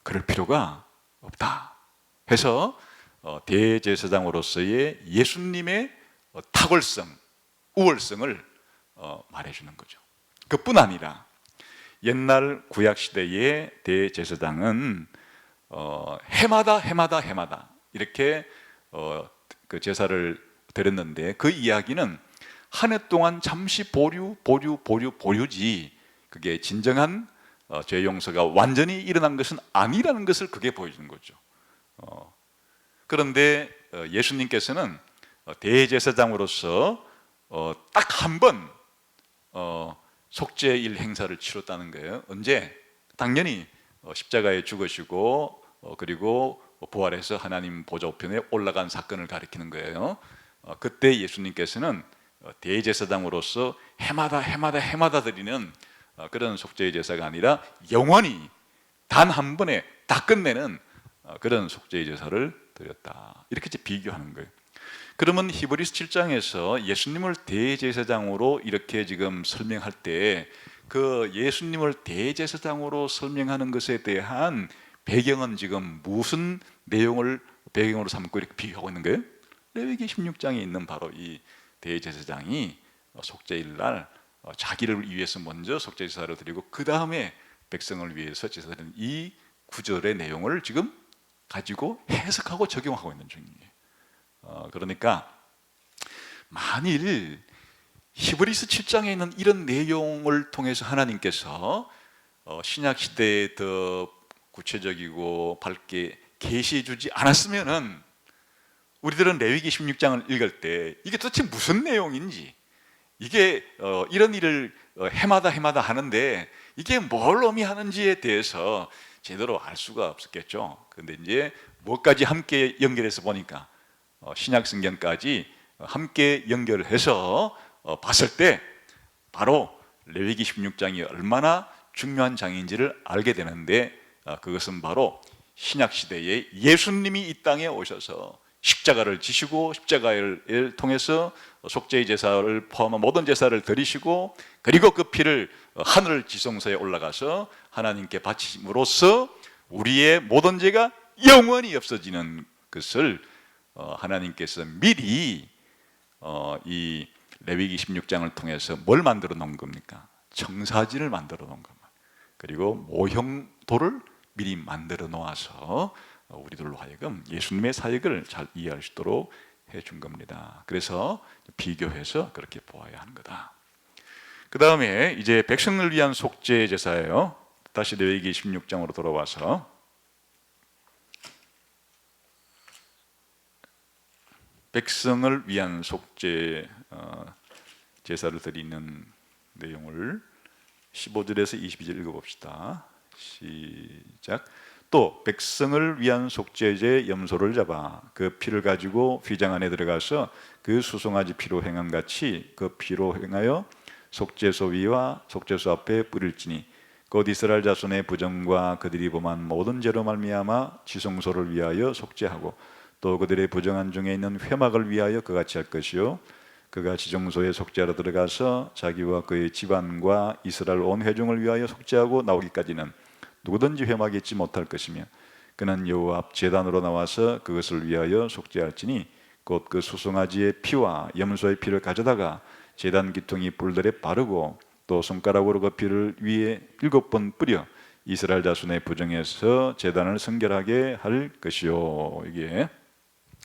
그럴 필요가 없다 해서 대제사장으로서의 예수님의 탁월성, 우월성을 말해주는 거죠. 그뿐 아니라 옛날 구약시대의 대제사장은 해마다 이렇게 그 제사를 드렸는데 그 이야기는 한 해 동안 잠시 보류지 그게 진정한 죄 용서가 완전히 일어난 것은 아니라는 것을 그게 보여주는 거죠. 그런데 예수님께서는 대제사장으로서 딱 한 번 속죄일 행사를 치렀다는 거예요. 언제? 당연히 십자가에 죽으시고 그리고 부활해서 하나님 보좌 우편에 올라간 사건을 가리키는 거예요. 그때 예수님께서는 대제사장으로서 해마다 드리는 그런 속죄의 제사가 아니라 영원히 단 한 번에 다 끝내는 그런 속죄의 제사를 드렸다. 이렇게 이제 비교하는 거예요. 그러면 히브리서 7장에서 예수님을 대제사장으로 이렇게 지금 설명할 때 그 예수님을 대제사장으로 설명하는 것에 대한 배경은 지금 무슨 내용을 배경으로 삼고 이렇게 비교하고 있는 거예요? 레위기 16장에 있는 바로 이 대제사장이 속죄일 날 자기를 위해서 먼저 속죄제사를 드리고 그 다음에 백성을 위해서 제사드리는 이 구절의 내용을 지금 가지고 해석하고 적용하고 있는 중이에요. 그러니까 만일 히브리서 7장에 있는 이런 내용을 통해서 하나님께서 신약 시대에 더 구체적이고 밝게 계시해 주지 않았으면은 우리들은 레위기 16장을 읽을 때 이게 도대체 무슨 내용인지 이게 이런 일을 해마다 하는데 이게 뭘 의미하는지에 대해서 제대로 알 수가 없었겠죠. 그런데 이제 뭐까지 함께 연결해서 보니까 신약 성경까지 함께 연결해서 봤을 때 바로 레위기 16장이 얼마나 중요한 장인지를 알게 되는데 그것은 바로 신약 시대에 예수님이 이 땅에 오셔서 십자가를 지시고 십자가를 통해서 속죄의 제사를 포함한 모든 제사를 드리시고 그리고 그 피를 하늘 지성소에 올라가서 하나님께 바치심으로써 우리의 모든 죄가 영원히 없어지는 것을 하나님께서 미리 이 레위기 16장을 통해서 뭘 만들어 놓은 겁니까? 청사진을 만들어 놓은 겁니다. 그리고 모형도를 미리 만들어 놓아서 우리들로 하여금 예수님의 사역을 잘 이해할 수 있도록 해준 겁니다. 그래서 비교해서 그렇게 보아야 하는 거다. 그 다음에 이제 백성을 위한 속죄 제사예요. 다시 레위기 16장으로 돌아와서 백성을 위한 속죄 제사를 드리는 내용을 15절에서 22절 읽어봅시다. 시작. 또 백성을 위한 속죄제 염소를 잡아 그 피를 가지고 휘장 안에 들어가서 그 수송아지 피로 행한 같이 그 피로 행하여 속죄소 위와 속죄소 앞에 뿌릴지니 곧 이스라엘 자손의 부정과 그들이 범한 모든 죄로 말미암아 지성소를 위하여 속죄하고 또 그들의 부정한 중에 있는 회막을 위하여 그같이 할 것이요 그가 지성소에 속죄하러 들어가서 자기와 그의 집안과 이스라엘 온 회중을 위하여 속죄하고 나오기까지는 누구든지 회막에 있지 못할 것이며 그는 여호와 앞 제단으로 나와서 그것을 위하여 속죄할지니 곧 그 수송아지의 피와 염소의 피를 가져다가 제단 기둥이 뿔들에 바르고 또 손가락으로 그 피를 위에 7번 뿌려 이스라엘 자손의 부정에서 제단을 성결하게 할 것이요. 이게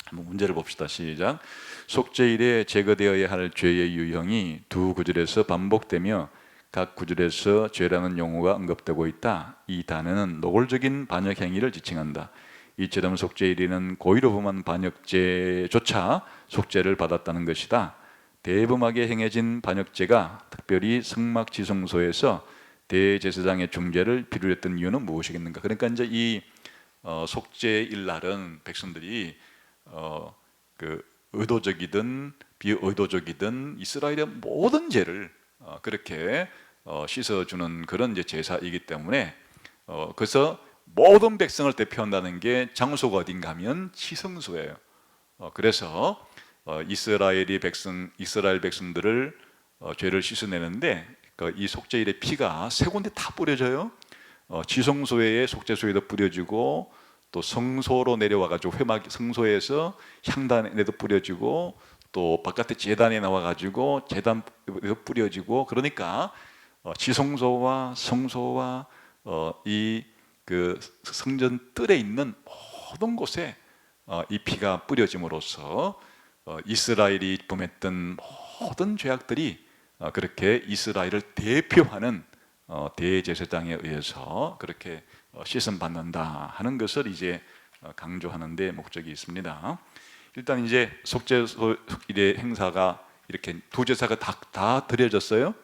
한번 문제를 봅시다. 시작. 속죄일에 제거되어야 할 죄의 유형이 두 구절에서 반복되며 각 구절에서 죄라는 용어가 언급되고 있다. 이 단어는 노골적인 반역 행위를 지칭한다. 이처럼 속죄일에는 고의로 범한 반역죄조차 속죄를 받았다는 것이다. 대범하게 행해진 반역죄가 특별히 성막 지성소에서 대제사장의 중재를 필요했던 이유는 무엇이겠는가? 그러니까 이제 이 속죄일 날은 백성들이 그 의도적이든 비의도적이든 이스라엘의 모든 죄를 그렇게 씻어주는 그런 이제 제사이기 때문에 그래서 모든 백성을 대표한다는 게 장소가 어딘가 하면 지성소예요. 그래서 이스라엘 백성들을 죄를 씻어내는데 이 속죄일의 피가 세 군데 다 뿌려져요. 지성소에 속죄소에도 뿌려지고, 또 성소로 내려와가지고 회막 성소에서 향단에도 뿌려지고, 또 바깥에 제단에 나와가지고 제단에도 뿌려지고, 그러니까 지성소와 성소와 이 그 성전 뜰에 있는 모든 곳에 이 피가 뿌려짐으로써 이스라엘이 범했던 모든 죄악들이 그렇게 이스라엘을 대표하는 대제사장에 의해서 그렇게 씻음 받는다 하는 것을 이제 강조하는 데 목적이 있습니다. 일단 이제 속죄일의 행사가 이렇게 두 제사가 다 드려졌어요.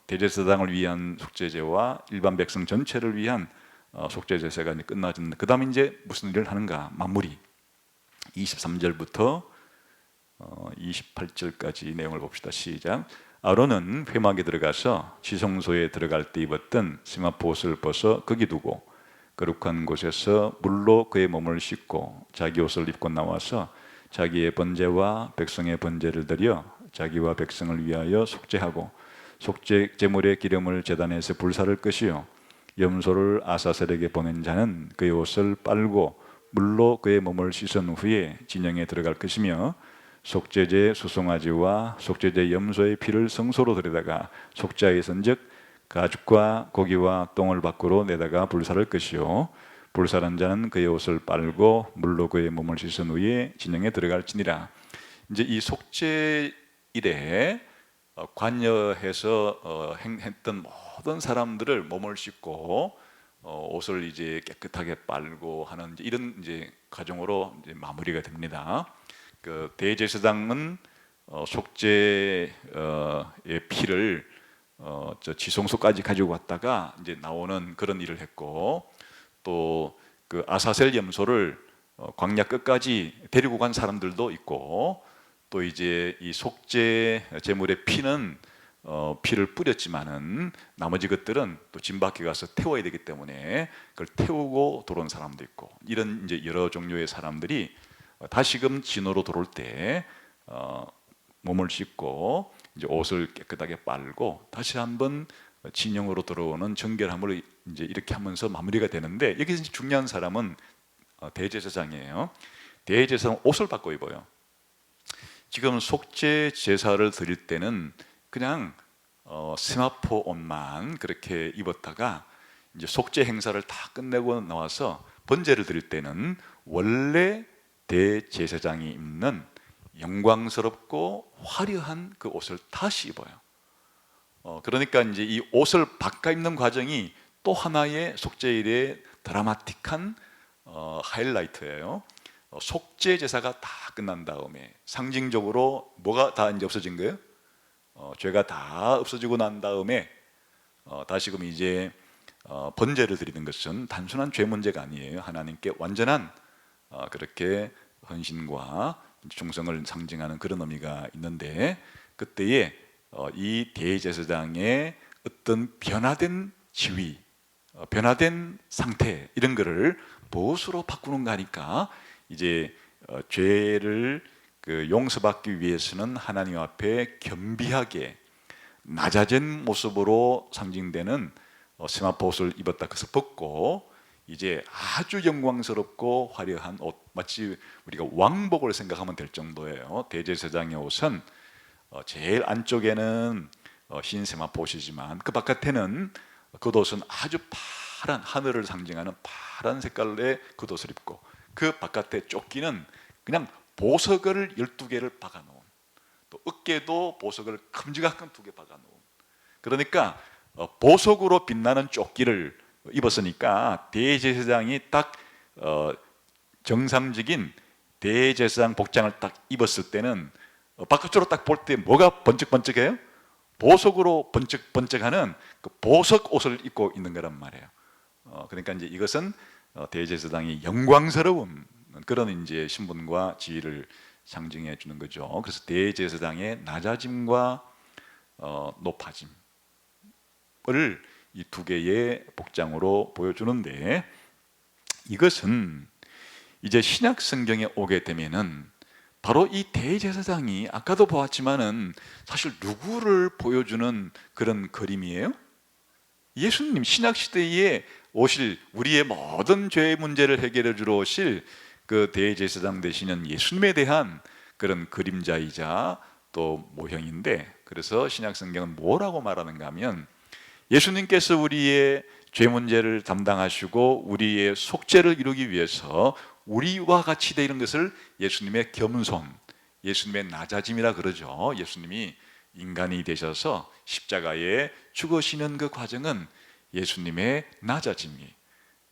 대제사장을 위한 속죄제와 일반 백성 전체를 위한 속죄제사가 이제 끝나졌는데, 그 다음에 이제 무슨 일을 하는가? 마무리. 23절부터 28절까지 내용을 봅시다. 시작. 아론은 회막에 들어가서 지성소에 들어갈 때 입었던 세마포 옷을 벗어 거기 두고 거룩한 곳에서 물로 그의 몸을 씻고 자기 옷을 입고 나와서 자기의 번제와 백성의 번제를 드려 자기와 백성을 위하여 속죄하고, 속죄 제물의 기름을 제단에서 불사를 것이요 염소를 아사셀에게 보낸 자는 그의 옷을 빨고 물로 그의 몸을 씻은 후에 진영에 들어갈 것이며, 속죄제 수송아지와 속죄제 염소의 피를 성소로 들여다가 속죄하였은즉 가죽과 고기와 똥을 밖으로 내다가 불사를 것이요 불사른 자는 그의 옷을 빨고 물로 그의 몸을 씻은 후에 진영에 들어갈지니라. 이제 이 속죄일에 관여해서 행했던 모든 사람들을 몸을 씻고 옷을 이제 깨끗하게 빨고 하는 이런 이제 과정으로 이제 마무리가 됩니다. 그 대제사장은 속죄의 피를 저 지성소까지 가지고 왔다가 이제 나오는 그런 일을 했고, 또 그 아사셀 염소를 광야 끝까지 데리고 간 사람들도 있고, 또 이제 이 속죄 제물의 피는 피를 뿌렸지만은 나머지 것들은 또 진 밖에 가서 태워야 되기 때문에 그걸 태우고 들어온 사람도 있고, 이런 이제 여러 종류의 사람들이 다시금 진으로 들어올 때 몸을 씻고 이제 옷을 깨끗하게 빨고 다시 한번 진영으로 들어오는 정결함을 이제 이렇게 하면서 마무리가 되는데, 여기서 중요한 사람은 대제사장이에요. 대제사장은 옷을 바꿔 입어요. 지금 속죄 제사를 드릴 때는 그냥 세마포 옷만 그렇게 입었다가 이제 속죄 행사를 다 끝내고 나와서 번제를 드릴 때는 원래 대제사장이 입는 영광스럽고 화려한 그 옷을 다시 입어요. 그러니까 이제 이 옷을 바꿔 입는 과정이 또 하나의 속죄일의 드라마틱한 하이라이트예요. 속죄 제사가 다 끝난 다음에 상징적으로 뭐가 다 이제 없어진 거예요? 죄가 다 없어지고 난 다음에 다시금 이제 번제를 드리는 것은 단순한 죄 문제가 아니에요. 하나님께 완전한 그렇게 헌신과 충성을 상징하는 그런 의미가 있는데, 그때에 이 대제사장의 어떤 변화된 지위, 변화된 상태, 이런 거를 무엇으로 바꾸는가 하니까 이제 죄를 용서받기 위해서는 하나님 앞에 겸비하게 낮아진 모습으로 상징되는 세마포 옷을 입었다 그래서 벗고 이제 아주 영광스럽고 화려한 옷, 마치 우리가 왕복을 생각하면 될 정도예요. 대제사장의 옷은 제일 안쪽에는 흰 세마포 옷이지만 그 바깥에는 겉옷은 아주 파란, 하늘을 상징하는 파란 색깔의 겉옷을 입고, 그 바깥에 조끼는 그냥 보석을 12개를 박아놓은, 또 어깨도 보석을 큼지막한 2개 박아놓은, 그러니까 보석으로 빛나는 조끼를 입었으니까 대제사장이 딱 정상적인 대제사장 복장을 딱 입었을 때는 바깥으로 딱 볼 때 뭐가 번쩍번쩍해요? 보석으로 번쩍번쩍하는 그 보석 옷을 입고 있는 거란 말이에요. 그러니까 이제 이것은 대제사장이 영광스러운 그런 이제 신분과 지위를 상징해 주는 거죠. 그래서 대제사장의 낮아짐과 높아짐을 이 2개의 복장으로 보여주는데, 이것은 이제 신약 성경에 오게 되면은 바로 이 대제사장이 아까도 보았지만은 사실 누구를 보여주는 그런 그림이에요? 예수님, 신약 시대에 오실 우리의 모든 죄의 문제를 해결해 주러 오실 그 대제사장 되시는 예수님에 대한 그런 그림자이자 또 모형인데, 그래서 신약 성경은 뭐라고 말하는가 하면 예수님께서 우리의 죄 문제를 담당하시고 우리의 속죄를 이루기 위해서 우리와 같이 되는 것을 예수님의 겸손, 예수님의 낮아짐이라 그러죠. 예수님이 인간이 되셔서 십자가에 죽으시는 그 과정은 예수님의 낮아짐이.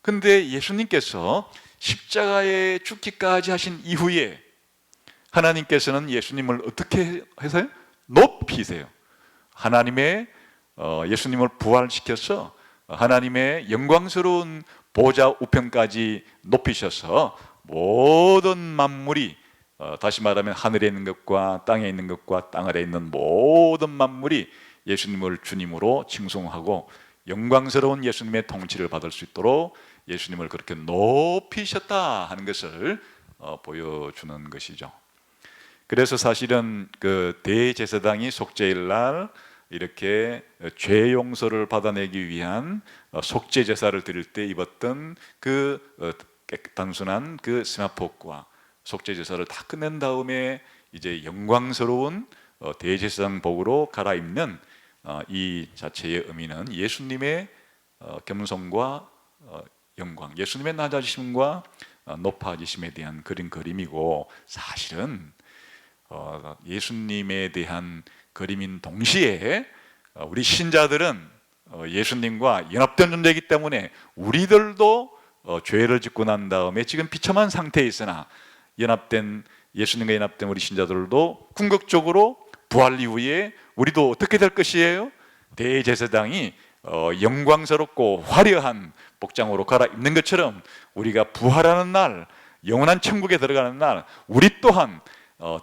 근데 예수님께서 십자가에 죽기까지 하신 이후에 하나님께서는 예수님을 어떻게 해서요? 높이세요. 하나님의 예수님을 부활시켜서 하나님의 영광스러운 보좌 우편까지 높이셔서 모든 만물이, 다시 말하면 하늘에 있는 것과 땅에 있는 것과 땅 아래에 있는 모든 만물이 예수님을 주님으로 칭송하고 영광스러운 예수님의 통치를 받을 수 있도록 예수님을 그렇게 높이셨다 하는 것을 보여주는 것이죠. 그래서 사실은 그 대제사장이 속죄일 날 이렇게 죄 용서를 받아내기 위한 속죄 제사를 드릴 때 입었던 그 단순한 그 스마포과 속죄 제사를 다 끝낸 다음에 이제 영광스러운 대제사장복으로 갈아입는 이 자체의 의미는 예수님의 겸손과 영광, 예수님의 낮아지심과 높아지심에 대한 그림이고, 사실은 예수님에 대한 그림인 동시에 우리 신자들은 예수님과 연합된 존재이기 때문에 우리들도 죄를 짓고 난 다음에 지금 비참한 상태에 있으나 예수님과 연합된 우리 신자들도 궁극적으로 부활 이후에 우리도 어떻게 될 것이에요? 대제사장이 영광스럽고 화려한 복장으로 갈아입는 것처럼 우리가 부활하는 날, 영원한 천국에 들어가는 날, 우리 또한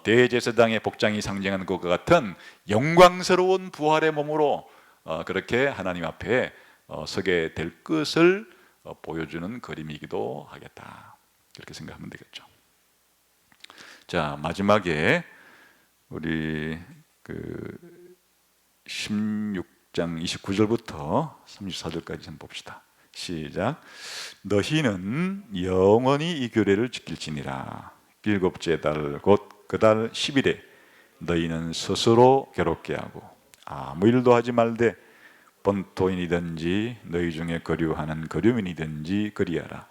대제사장의 복장이 상징하는 것과 같은 영광스러운 부활의 몸으로 그렇게 하나님 앞에 서게 될 것을 보여주는 그림이기도 하겠다, 그렇게 생각하면 되겠죠. 자, 마지막에 우리 그 16장 29절부터 34절까지 좀 봅시다. 시작. 너희는 영원히 이 규례를 지킬지니라. 일곱째 달 곧 그 달 10일에 너희는 스스로 괴롭게 하고 아무 일도 하지 말되 번토인이든지 너희 중에 거류하는 거류민이든지 그리하라.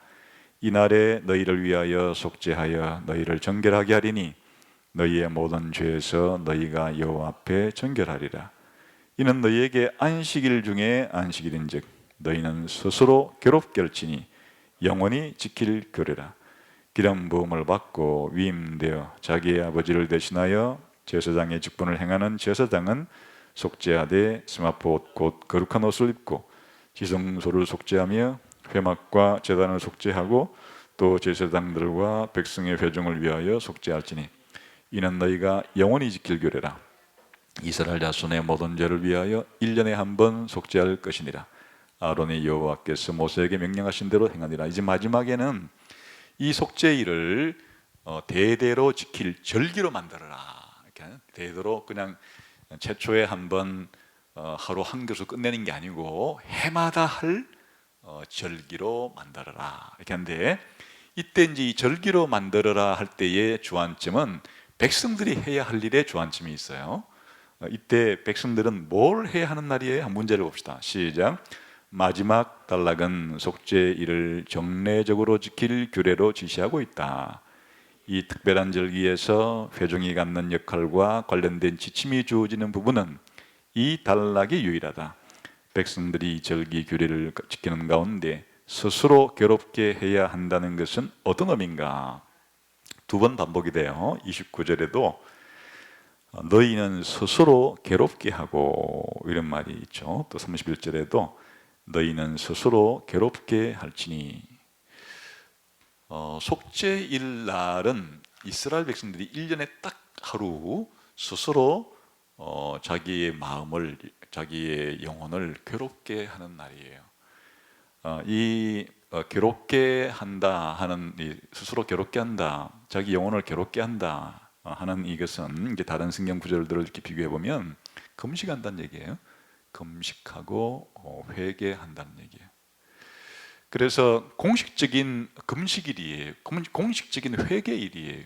이날에 너희를 위하여 속죄하여 너희를 정결하게 하리니 너희의 모든 죄에서 너희가 여호와 앞에 정결하리라. 이는 너희에게 안식일 중에 안식일인즉 너희는 스스로 괴롭게 할지니 영원히 지킬 규례라. 기름 부음을 받고 위임되어 자기의 아버지를 대신하여 제사장의 직분을 행하는 제사장은 속죄하되 스마포 옷 곧 거룩한 옷을 입고 지성소를 속죄하며 회막과 제단을 속죄하고 또 제사장들과 백성의 회중을 위하여 속죄할지니 이는 너희가 영원히 지킬 규례라. 이스라엘 자손의 모든 죄를 위하여 1년에 한 번 속죄할 것이니라. 아론의 여호와께서 모세에게 명령하신 대로 행하니라. 이제 마지막에는 이 속죄일을 대대로 지킬 절기로 만들어라. 이렇게 대대로 그냥 최초에 한번 하루 한 것으로 끝내는 게 아니고 해마다 할 절기로 만들어라. 이렇게 하는데, 이때 이제 이 절기로 만들어라 할 때의 주안점은 백성들이 해야 할 일의 주안점이 있어요. 이때 백성들은 뭘 해야 하는 날이에요? 한 문제를 봅시다. 시작. 마지막 단락은 속죄일을 정례적으로 지킬 규례로 지시하고 있다. 이 특별한 절기에서 회중이 갖는 역할과 관련된 지침이 주어지는 부분은 이 단락이 유일하다. 백성들이 절기 규례를 지키는 가운데 스스로 괴롭게 해야 한다는 것은 어떤 의미인가? 두 번 반복이 돼요. 29절에도 너희는 스스로 괴롭게 하고 이런 말이 있죠. 또 31절에도 너희는 스스로 괴롭게 할지니. 속죄일 날은 이스라엘 백성들이 1년에 딱 하루 스스로 자기의 마음을, 자기의 영혼을 괴롭게 하는 날이에요. 이 괴롭게 한다 하는, 스스로 괴롭게 한다, 자기 영혼을 괴롭게 한다 하는 이것은 이제 다른 성경 구절들을 이렇게 비교해 보면 금식한다는 얘기예요. 금식하고 회개한다는 얘기예요. 그래서 공식적인 금식일이에요. 공식적인 회개일이에요.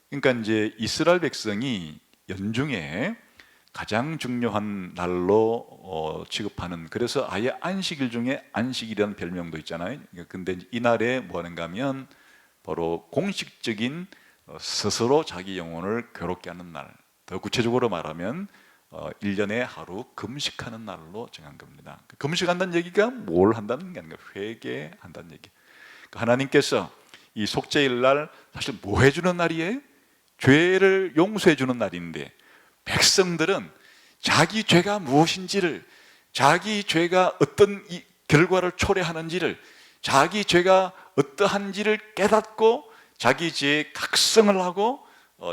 그러니까 이제 이스라엘 백성이 연중에 가장 중요한 날로 취급하는, 그래서 아예 안식일 중에 안식일이라는 별명도 있잖아요. 근데 이 날에 뭐 하는가 하면 바로 공식적인 스스로 자기 영혼을 괴롭게 하는 날, 더 구체적으로 말하면 1년에 하루 금식하는 날로 정한 겁니다. 금식한다는 얘기가 뭘 한다는 게 아니라 회개한다는 얘기. 하나님께서 이 속죄일 날 사실 뭐 해주는 날이에요? 죄를 용서해 주는 날인데, 백성들은 자기 죄가 무엇인지를, 자기 죄가 어떤 결과를 초래하는지를, 자기 죄가 어떠한지를 깨닫고 자기 죄에 각성을 하고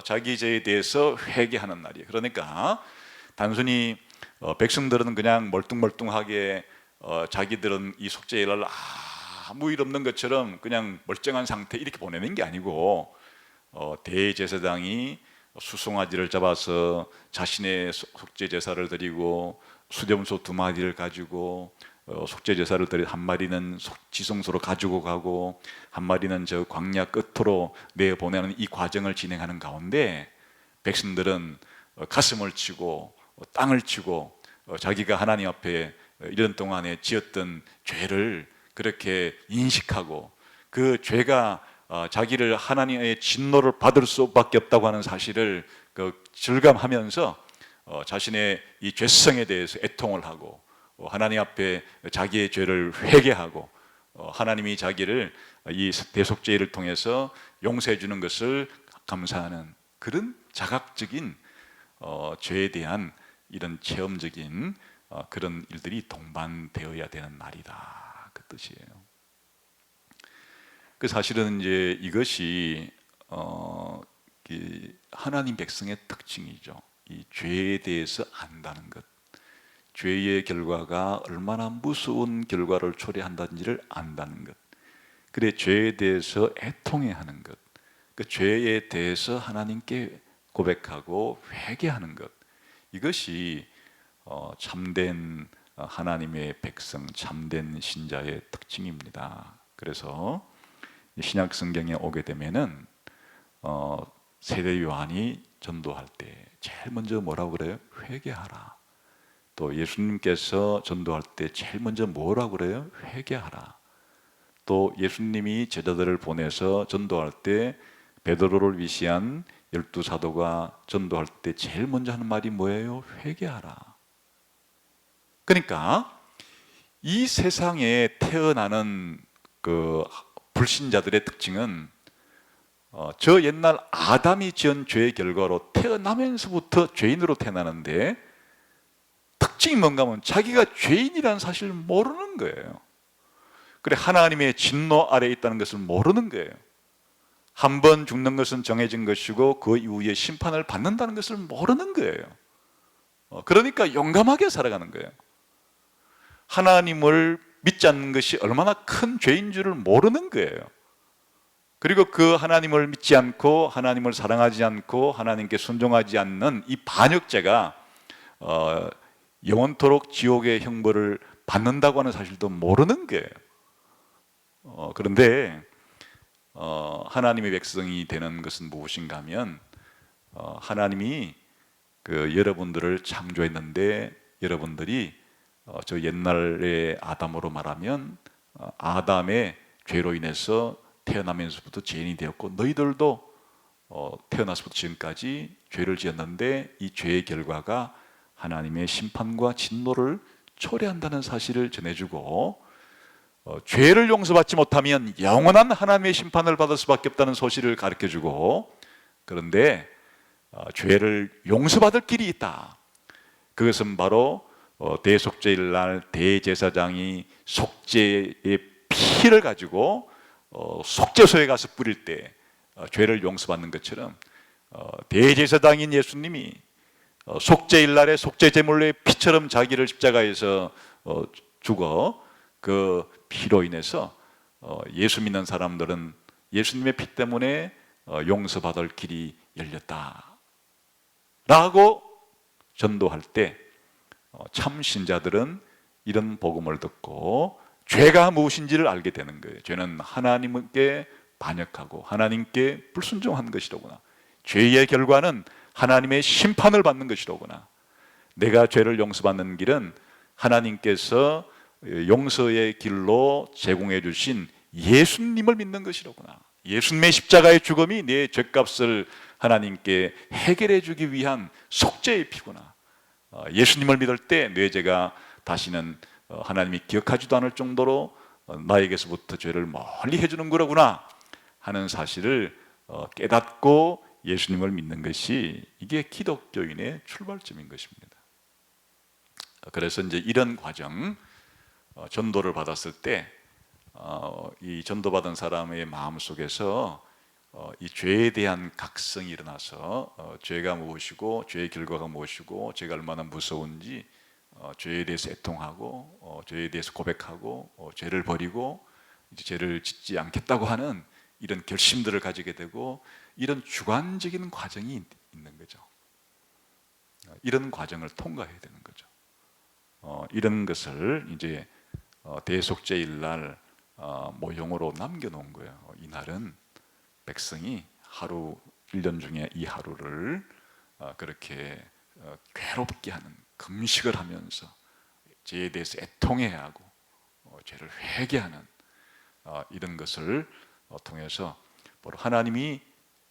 자기 죄에 대해서 회개하는 날이에요. 그러니까 단순히 백성들은 그냥 멀뚱멀뚱하게 자기들은 이 속죄일을 아무 일 없는 것처럼 그냥 멀쩡한 상태 이렇게 보내는 게 아니고, 대제사장이 수송아지를 잡아서 자신의 속죄 제사를 드리고, 수렴소 2마리를 가지고 속죄 제사를 드리, 한 마리는 지성소로 가지고 가고 한 마리는 저 광야 끝으로 내 보내는 이 과정을 진행하는 가운데, 백성들은 가슴을 치고 땅을 치고 자기가 하나님 앞에 1년 동안에 지었던 죄를 그렇게 인식하고, 그 죄가 자기를 하나님의 진노를 받을 수밖에 없다고 하는 사실을 절감하면서 자신의 이 죄성에 대해서 애통을 하고, 하나님 앞에 자기의 죄를 회개하고, 하나님이 자기를 이 대속죄를 통해서 용서해 주는 것을 감사하는 그런 자각적인 죄에 대한 이런 체험적인 그런 일들이 동반되어야 되는 날이다, 그 뜻이에요. 그 사실은 이제 이것이 하나님 백성의 특징이죠. 이 죄에 대해서 안다는 것, 죄의 결과가 얼마나 무서운 결과를 초래한다는지를 안다는 것, 그래 죄에 대해서 애통해하는 것, 그 죄에 대해서 하나님께 고백하고 회개하는 것, 이것이 참된 하나님의 백성, 참된 신자의 특징입니다. 그래서 신약 성경에 오게 되면은 세례 요한이 전도할 때 제일 먼저 뭐라고 그래요? 회개하라. 또 예수님께서 전도할 때 제일 먼저 뭐라고 그래요? 회개하라. 또 예수님이 제자들을 보내서 전도할 때 베드로를 위시한 12사도가 전도할 때 제일 먼저 하는 말이 뭐예요? 회개하라. 그러니까 이 세상에 태어나는 그 불신자들의 특징은 저 옛날 아담이 지은 죄의 결과로 태어나면서부터 죄인으로 태어나는데, 특징이 뭔가 하면 자기가 죄인이라는 사실을 모르는 거예요. 그래, 하나님의 진노 아래에 있다는 것을 모르는 거예요. 한 번 죽는 것은 정해진 것이고 그 이후에 심판을 받는다는 것을 모르는 거예요. 그러니까 용감하게 살아가는 거예요. 하나님을 믿지 않는 것이 얼마나 큰 죄인 줄을 모르는 거예요. 그리고 그 하나님을 믿지 않고 하나님을 사랑하지 않고 하나님께 순종하지 않는 이 반역죄가 영원토록 지옥의 형벌을 받는다고 하는 사실도 모르는 거예요. 그런데 하나님의 백성이 되는 것은 무엇인가 하면, 하나님이 여러분들을 창조했는데, 여러분들이 저 옛날의 아담으로 말하면 아담의 죄로 인해서 태어나면서부터 죄인이 되었고, 너희들도 태어나서부터 지금까지 죄를 지었는데 이 죄의 결과가 하나님의 심판과 진노를 초래한다는 사실을 전해주고, 죄를 용서받지 못하면 영원한 하나님의 심판을 받을 수밖에 없다는 소식을 가르쳐주고, 그런데 죄를 용서받을 길이 있다. 그것은 바로 대속죄일 날 대제사장이 속죄의 피를 가지고 속죄소에 가서 뿌릴 때 죄를 용서받는 것처럼, 대제사장인 예수님이 속죄일 날에 속죄제물의 피처럼 자기를 십자가에서 죽어 그 피로 인해서 예수 믿는 사람들은 예수님의 피 때문에 용서받을 길이 열렸다 라고 전도할 때 참 신자들은 이런 복음을 듣고 죄가 무엇인지를 알게 되는 거예요. 죄는 하나님께 반역하고 하나님께 불순종한 것이로구나. 죄의 결과는 하나님의 심판을 받는 것이로구나. 내가 죄를 용서받는 길은 하나님께서 용서의 길로 제공해 주신 예수님을 믿는 것이로구나. 예수님의 십자가의 죽음이 내 죄값을 하나님께 해결해 주기 위한 속죄의 피구나. 예수님을 믿을 때 내 죄가 다시는 하나님이 기억하지도 않을 정도로 나에게서부터 죄를 멀리 해주는 거로구나 하는 사실을 깨닫고 예수님을 믿는 것이 이게 기독교인의 출발점인 것입니다. 그래서 이제 이런 과정, 전도를 받았을 때 이 전도받은 사람의 마음 속에서 이 죄에 대한 각성이 일어나서 죄가 무엇이고 죄의 결과가 무엇이고 죄가 얼마나 무서운지 죄에 대해서 애통하고 죄에 대해서 고백하고 죄를 버리고 이제 죄를 짓지 않겠다고 하는 이런 결심들을 가지게 되고 이런 주관적인 과정이 있는 거죠. 이런 과정을 통과해야 되는 거죠. 이런 것을 이제 대속죄일 날 모형으로 남겨놓은 거예요. 이날은 백성이 하루 1년 중에 이 하루를 그렇게 괴롭게 하는 금식을 하면서 죄에 대해서 애통해야 하고 죄를 회개하는 이런 것을 통해서 바로 하나님이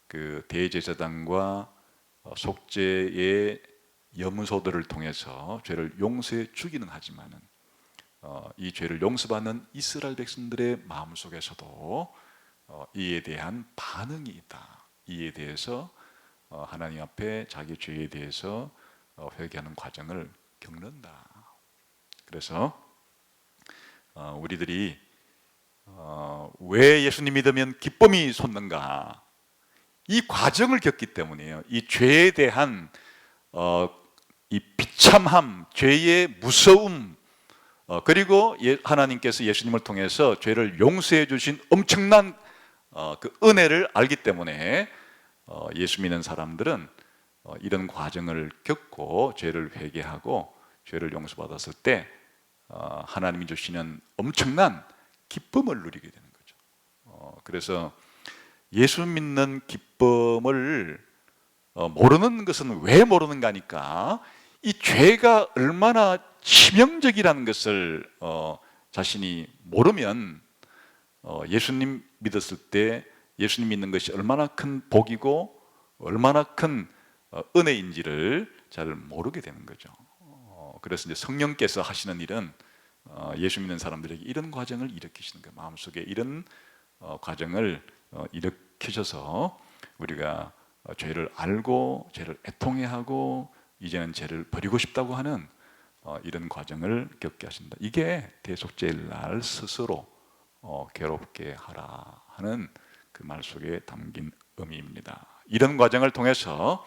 그 대제사장과 속죄의 염소들을 통해서 죄를 용서해 주기는 하지만은 이 죄를 용서받는 이스라엘 백성들의 마음 속에서도 이에 대한 반응이 있다. 이에 대해서 하나님 앞에 자기 죄에 대해서 회개하는 과정을 겪는다. 그래서 우리들이 왜 예수님 믿으면 기쁨이 솟는가? 이 과정을 겪기 때문이에요. 이 죄에 대한 이 비참함, 죄의 무서움, 그리고 하나님께서 예수님을 통해서 죄를 용서해 주신 엄청난 그 은혜를 알기 때문에 예수 믿는 사람들은 이런 과정을 겪고 죄를 회개하고 죄를 용서받았을 때 하나님이 주시는 엄청난 기쁨을 누리게 되는 거죠. 그래서 예수 믿는 기쁨을 모르는 것은 왜 모르는가 하니까 이 죄가 얼마나 치명적이라는 것을 자신이 모르면 예수님 믿었을 때 예수님 믿는 것이 얼마나 큰 복이고 얼마나 큰 은혜인지를 잘 모르게 되는 거죠. 그래서 이제 성령께서 하시는 일은 예수 믿는 사람들에게 이런 과정을 일으키시는 거예요. 마음속에 이런 과정을 일으키셔서 우리가 죄를 알고 죄를 애통해하고 이제는 죄를 버리고 싶다고 하는 이런 과정을 겪게 하신다. 이게 대속죄일 날 스스로 괴롭게 하라 하는 그 말 속에 담긴 의미입니다. 이런 과정을 통해서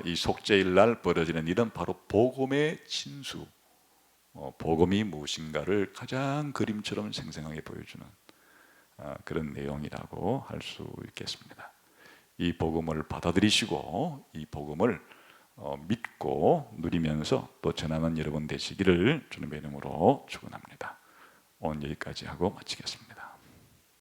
이 속죄일 날 벌어지는 일은 바로 복음의 진수, 복음이 무엇인가를 가장 그림처럼 생생하게 보여주는 그런 내용이라고 할 수 있겠습니다. 이 복음을 받아들이시고 이 복음을 믿고 누리면서 또 전하는 여러분 되시기를 주님의 이름으로 축원합니다. 오늘 여기까지 하고 마치겠습니다.